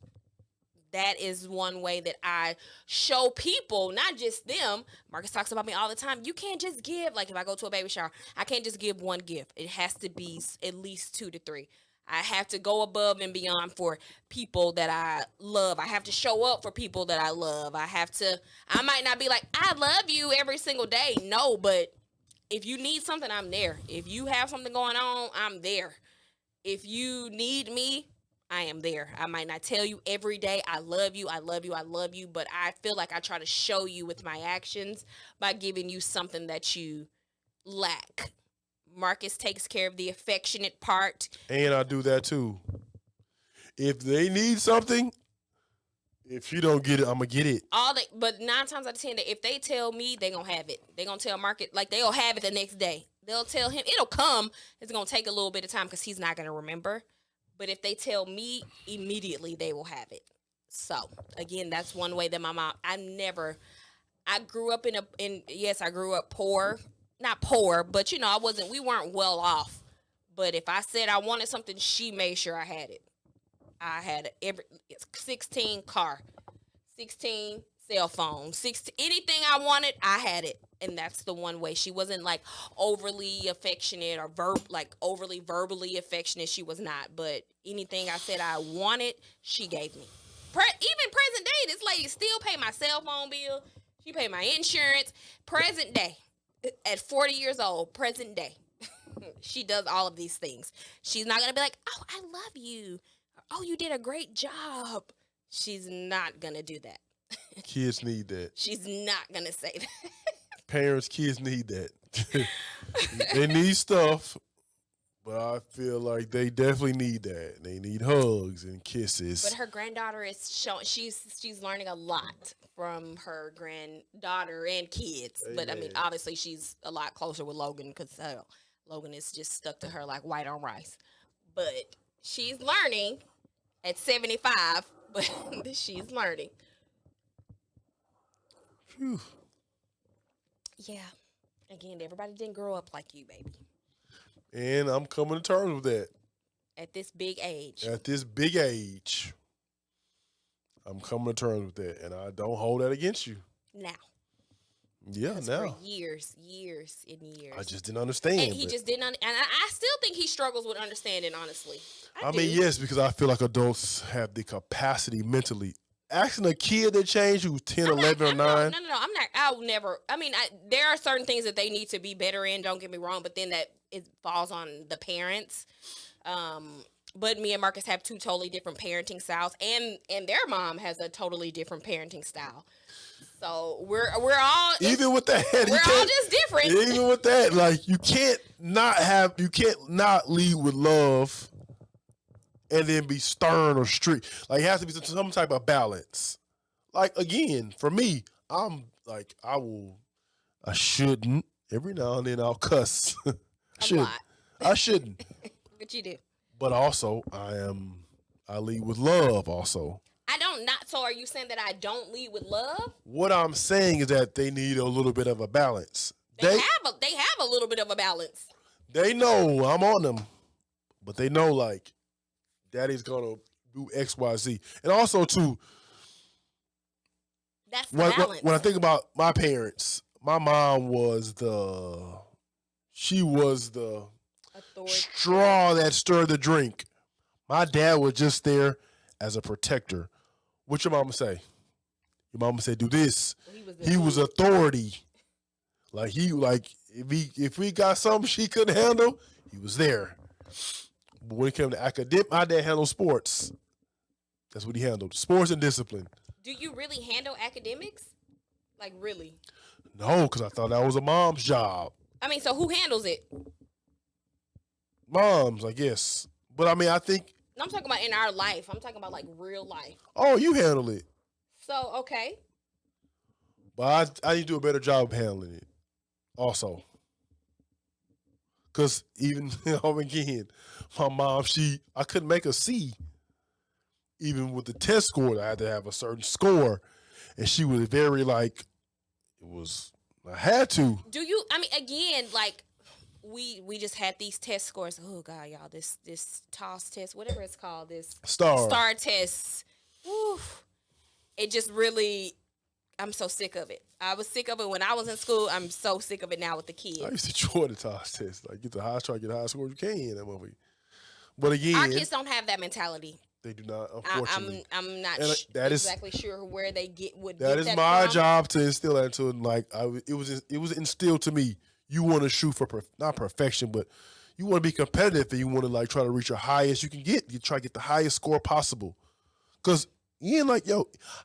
That is one way that I show people, not just them. Marcus talks about me all the time. You can't just give, like if I go to a baby shower, I can't just give one gift. It has to be at least 2 to 3. I have to go above and beyond for people that I love. I have to show up for people that I love. I might not be like, I love you every single day. No, but if you need something, I'm there. If you have something going on, I'm there. If you need me, I am there. I might not tell you every day, I love you, I love you, I love you, but I feel like I try to show you with my actions by giving you something that you lack. Marcus takes care of the affectionate part. And I do that too. If they need something, if you don't get it, I'm gonna get it. But 9 times out of 10, if they tell me, they gonna have it. They gonna tell Marcus, like they'll have it the next day. They'll tell him it'll come. It's gonna take a little bit of time because he's not gonna remember. But if they tell me, immediately they will have it. So again, that's one way that my mom. I grew up yes, I grew up poor. Not poor, but we weren't well off. But if I said I wanted something, she made sure I had it. I had 16 car, 16 cell phone, 16 anything I wanted, I had it. And that's the one way. She wasn't like overly affectionate or overly verbally affectionate. She was not. But anything I said I wanted, she gave me. Even present day, this lady still pay my cell phone bill. She pay my insurance. Present day. At 40 years old, present day, she does all of these things. She's not going to be like, oh, I love you. Oh, you did a great job. She's not going to do that. Kids need that. She's not going to say that. Parents, kids need that. They need stuff, but I feel like they definitely need that. They need hugs and kisses. But her granddaughter is she's learning a lot from her granddaughter and kids. Amen. But I mean, obviously, she's a lot closer with Logan because Logan is just stuck to her like white on rice. But she's learning at 75, but she's learning. Phew. Yeah. Again, everybody didn't grow up like you, baby. And I'm coming to terms with that. At this big age. I'm coming to terms with that. And I don't hold that against you. Now. Yeah, now. For years and years. I just didn't understand. And he just didn't. And I still think he struggles with understanding, honestly. I mean, yes, because I feel like adults have the capacity mentally. Asking a kid to change who's 10, 11, or 9. No, I'm not. I'll never. I mean, there are certain things that they need to be better in. Don't get me wrong. But then it falls on the parents. But me and Marcus have 2 totally different parenting styles. And their mom has a totally different parenting style. So we're all even with that, we're all just different. Even with that, like you can't not lead with love and then be stern or strict. Like it has to be some type of balance. Like again, for me, I'm like I shouldn't. Every now and then I'll cuss. I shouldn't. But you do. But also I lead with love also. So are you saying that I don't lead with love? What I'm saying is that they need a little bit of a balance. They have a little bit of a balance. They know I'm on them, but they know like daddy's gonna do X, Y, Z. And also too, that's the balance. When I think about my parents, my mom was she was the straw that stirred the drink. My dad was just there as a protector. What your mama say? Your mama said, "Do this." He was authority. Like if we got something she couldn't handle, he was there. But when it came to academic, my dad handled sports. That's what he handled: sports and discipline. Do you really handle academics? Like really? No, because I thought that was a mom's job. I mean, so who handles it? Moms, I guess. But I mean, I think. I'm talking about in our life. I'm talking about like real life. Oh, you handle it. So, okay. But I need to do a better job of handling it. Also, because even again, my mom, I couldn't make a C even with the test score. I had to have a certain score, and she was very like it was. I had to. Do you? I mean, again, like we just had these test scores. Oh God, y'all, this TOS test, whatever it's called, this star test. Whew, it just really. I'm so sick of it. I was sick of it when I was in school. I'm so sick of it now with the kids. I used to enjoy the TOS test. Like try to get the highest score you can. That movie. But again, our kids don't have that mentality. They do not, unfortunately. I'm not exactly sure where they would. That is my job to instill that into them. Like it was instilled to me. You want to shoot for not perfection, but you want to be competitive and you want to like try to reach your highest you can get. You try to get the highest score possible. Because like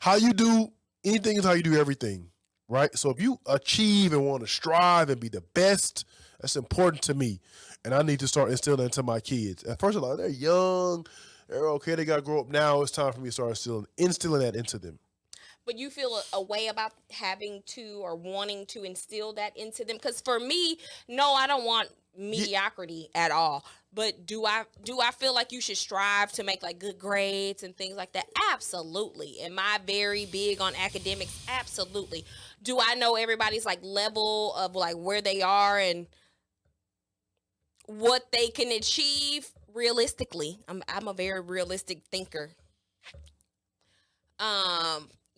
how you do anything is how you do everything, right? So if you achieve and want to strive and be the best, that's important to me, and I need to start instilling that into my kids. At first, they're young. They're okay. They got to grow up now. It's time for me to start instilling that into them. But you feel a way about having to or wanting to instill that into them? Because for me, no, I don't want mediocrity at all. But do I feel like you should strive to make like good grades and things like that? Absolutely. Am I very big on academics? Absolutely. Do I know everybody's like level of like where they are and what they can achieve? Realistically, I'm a very realistic thinker.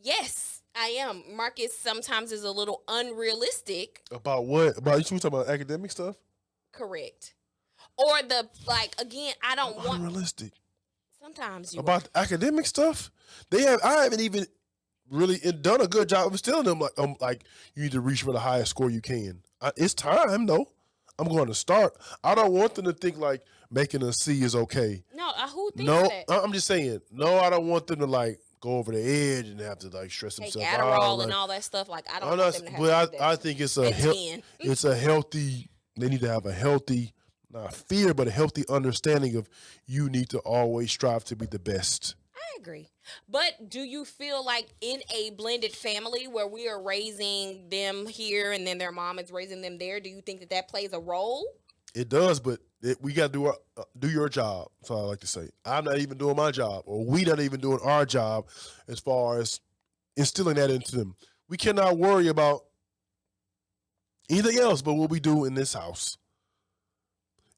Yes, I am. Marcus sometimes is a little unrealistic. About what? About you talking about academic stuff? Correct. Or again, I don't want unrealistic. Sometimes about academic stuff. I haven't even really done a good job of instilling them like you need to reach for the highest score you can. It's time though. I'm going to start. I don't want them to think like making a C is okay. No, who thinks that? I'm just saying. No, I don't want them to like go over the edge and have to like stress themselves out. Adderall and all that stuff. Like I don't want them to have to do that. I think it's a healthy. They need to have a healthy, not fear, but a healthy understanding of you need to always strive to be the best. I agree. But do you feel like in a blended family where we are raising them here and then their mom is raising them there, do you think that plays a role? It does, but we got to do your job. That's all I like to say. I'm not even doing my job, or we not even doing our job as far as instilling that into them. We cannot worry about anything else but what we do in this house.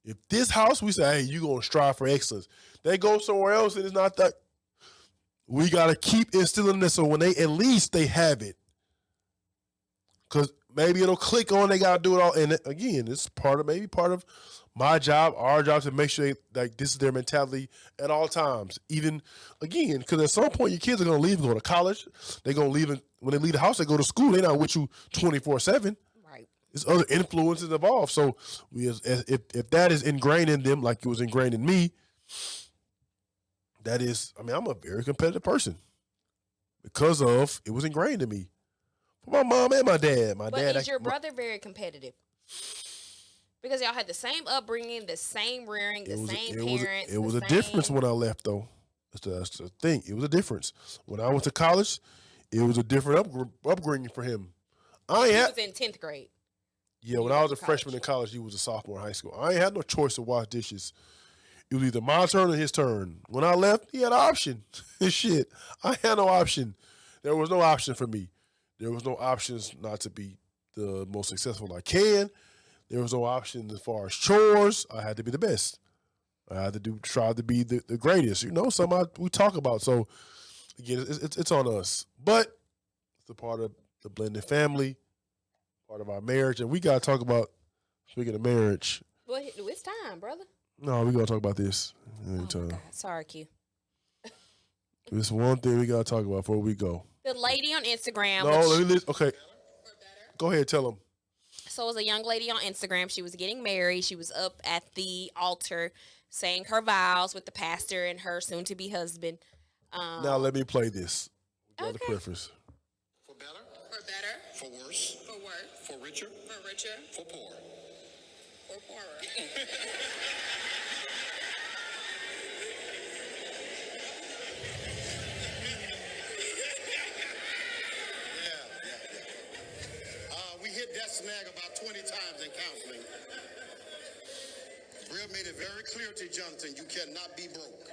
If this house, we say, hey, you're going to strive for excellence. They go somewhere else and it's not that. We got to keep instilling this so when at least they have it. Because maybe it'll click on, they got to do it all. And again, it's part of my job, our job to make sure like this is their mentality at all times. Even, again, because at some point your kids are going to leave and go to college. They're going to leave, when they leave the house, they go to school. They're not with you 24/7. Right. There's other influences involved. So if that is ingrained in them like it was ingrained in me, I'm a very competitive person because of it was ingrained in me. For my mom and my dad. Is your brother very competitive? Because y'all had the same upbringing, the same rearing, the same parents. It was a difference when I left, though. That's the thing. It was a difference. When I went to college, it was a different upbringing for him. He was in 10th grade. Yeah, when I was a freshman in college, he was a sophomore in high school. I ain't had no choice to wash dishes. It was either my turn or his turn. When I left, he had an option. Shit, I had no option. There was no option for me. There was no options not to be the most successful I can. There was no option as far as chores. I had to be the best. I had to try to be the greatest. Something we talk about. So, again, it's on us. But it's a part of the blended family, part of our marriage. And we got to talk about, speaking of marriage. Well, it's time, brother. No, we're going to talk about this. God. Sorry, Q. There's one thing we got to talk about before we go. The lady on Instagram. Okay. Go ahead, tell them. So it was a young lady on Instagram. She was getting married. She was up at the altar saying her vows with the pastor and her soon-to-be husband. Now let me play this. Okay. The preface. For better. For better. For worse. For worse. For richer. For richer. For poor. For poorer. 20 times in counseling. Real made it very clear to Jonathan, you cannot be broke.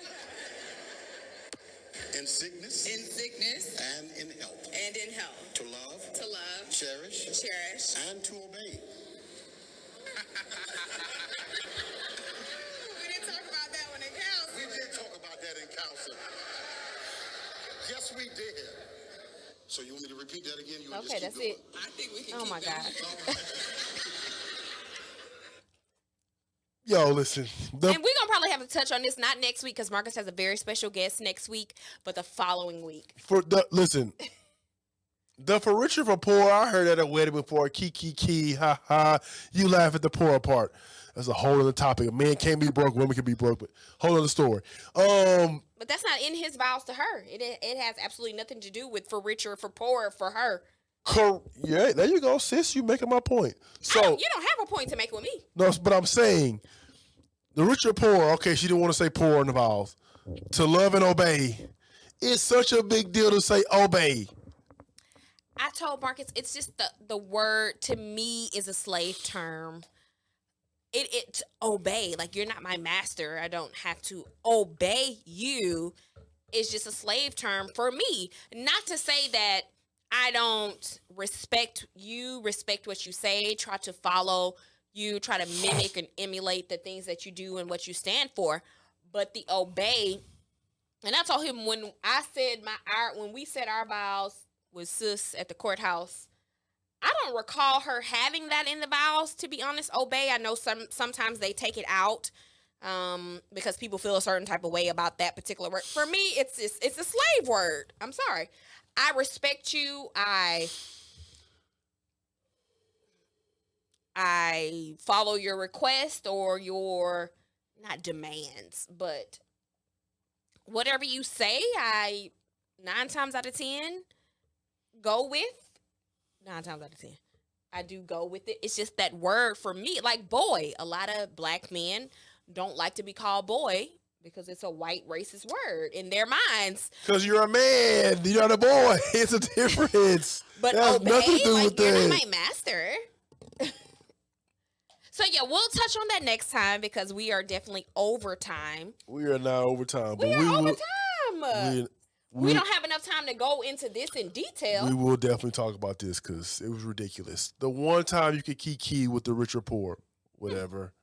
In sickness. In sickness. And in health. And in health. To love. To love. Cherish. Cherish. And to obey. We didn't talk about that one in counseling. We did talk about that in counseling. Yes, we did. So you want me to repeat that again? You Okay, that's it. I think we can Oh keep my that. God. Yo, listen. And we're going to probably have to touch on this, not next week, because Marcus has a very special guest next week, but the following week. Listen. The for rich or for poor, I heard at a wedding before. Key, ha ha. You laugh at the poor part. That's a whole other topic. A man can't be broke, women can be broke, but whole other story. But that's not in his vows to her. It has absolutely nothing to do with for rich or for poor for her. Yeah, there you go, sis. You making my point. So You don't have a point to make with me. no, but I'm saying the rich or poor. Okay, she didn't want to say poor in the vows. To love and obey. It's such a big deal to say obey. I told Marcus, it's just the word to me is a slave term. It obey, like you're not my master. I don't have to obey you. It's just a slave term for me. Not to say that I don't respect you, respect what you say, try to follow you, try to mimic and emulate the things that you do and what you stand for. But the obey, and I told him when I said when we said our vows with sis at the courthouse, I don't recall her having that in the vows, to be honest. Obey, I know sometimes they take it out because people feel a certain type of way about that particular word. For me, it's a slave word. I'm sorry. I respect you. I follow your request or your, not demands, but whatever you say, I 9 times out of 10 go with. 9 times out of 10 I do go with it. It's just that word for me, like boy. A lot of black men don't like to be called boy because it's a white racist word in their minds. Because you're a man, you're not a boy. It's a difference. But that has obey, nothing to do like with you're that. not my master. So yeah, we'll touch on that next time because we are definitely over time. We are not over time, but We are we over will. time. We don't have enough time to go into this in detail. We will definitely talk about this because it was ridiculous. The one time you could key with the rich or poor, whatever.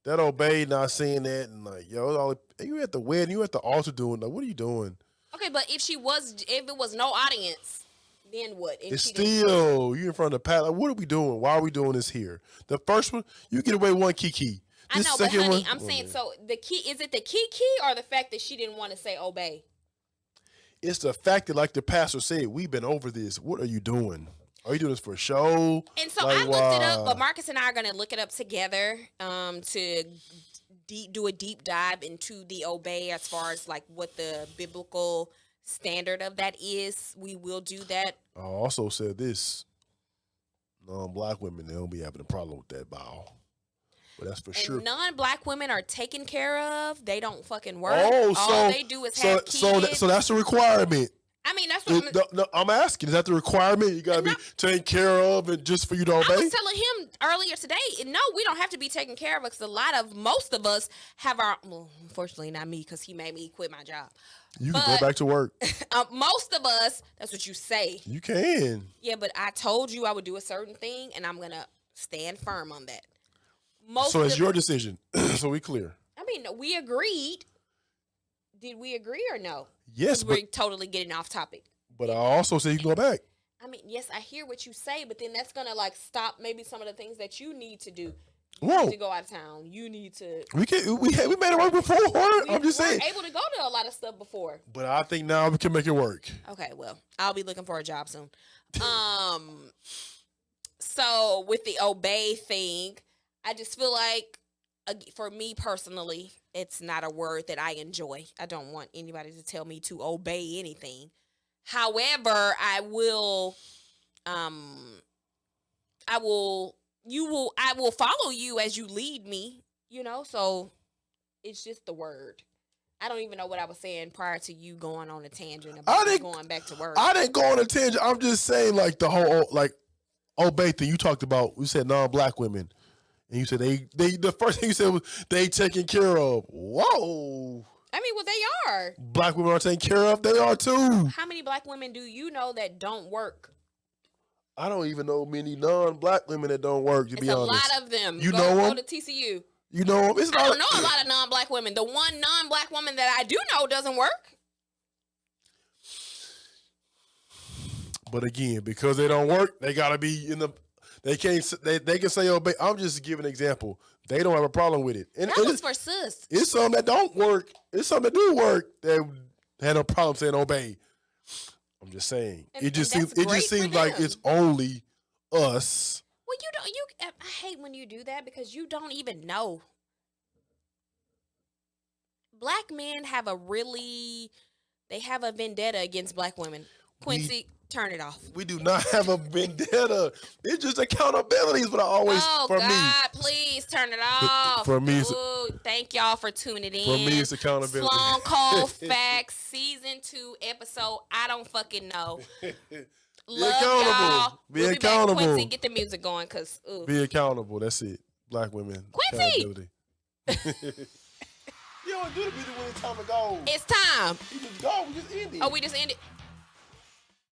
That obey, not saying that, and like, yo, you at the wedding, you at the altar doing, like, what are you doing? Okay, but if it was no audience, then what? And It's she didn't- still, you in front of the pat. Like, what are we doing? Why are we doing this here? The first one, you get away one key. I This know, but second honey, one, I'm saying, so the key, is it the key or the fact that she didn't want to say obey? it's the fact that, like the pastor said, we've been over this. What are you doing? Are you doing this for show? And so Like, I looked it up, but Marcus and I are going to look it up together to do a deep dive into the obey as far as like what the biblical standard of that is. We will do that. I also said this. Non-black women, they don't be having a problem with that vow. But that's for And sure. non-black women are taken care of. They don't fucking work. Oh, All they do is have kids. so that's a requirement. I mean, that's what I'm asking. Is that the requirement? You gotta be taken care of, and just for you to I obey. was telling him earlier today, no, we don't have to be taken care of because most of us have our, well, unfortunately not me because he made me quit my job. You can go back to work. Most of us, that's what you say. You can. Yeah, but I told you I would do a certain thing and I'm going to stand firm on that. So it's your decision. So we clear. I mean, we agreed. Did we agree or no? Yes, We're totally getting off topic. but I also say you can go back. I mean, yes, I hear what you say, but then that's gonna like stop maybe some of the things that you need to do. You Whoa. need to go out of town. You need to. We made it work before. I'm just saying. We weren't able to go to a lot of stuff before. But I think now we can make it work. Okay, well, I'll be looking for a job soon. So with the obey thing, I just feel like, for me personally, it's not a word that I enjoy. I don't want anybody to tell me to obey anything. However, I will follow you as you lead me, so it's just the word. I don't even know what I was saying prior to you going on a tangent about going back to work. I didn't go on a tangent. I'm just saying, like, the whole, like, obey thing you talked about. You said non-black women, and you said they the first thing you said was they taken care of. Whoa. I mean, well, they are. Black women are taken care of. They are too. How many black women do you know that don't work? I don't even know many non-black women that don't work. To It's be a honest, lot of them. You go, know go them? to TCU. You know them? It's I not. don't know a lot of non-black women. The one non-black woman that I do know doesn't work. But again, because they don't work, they gotta be in the. They can't. They can say obey. I'm just giving an example. They don't have a problem with it. And That was for sis. it's some that don't work. It's some that do work that had no problem saying obey. I'm just saying. And- it just and seems. that's It just great for seems like them. it's only us. Well, you don't. I hate when you do that because you don't even know. Black men have they have a vendetta against black women. Quincy, turn it off. We do not have a vendetta. It's just accountability is what I always. Oh for God, me, please turn it off. for me, it's- Ooh, thank y'all for tuning in. for me, it's accountability. Sloan Cold Facts Season 2 episode. I don't fucking know. Love accountable. y'all. Be We'll accountable. Back. Quincy, get the music going, cause Be accountable. That's it. Black women. Quincy! Accountability. You don't do the music when it's time to go. it's time. We just go. We just end it. Oh, we just ended.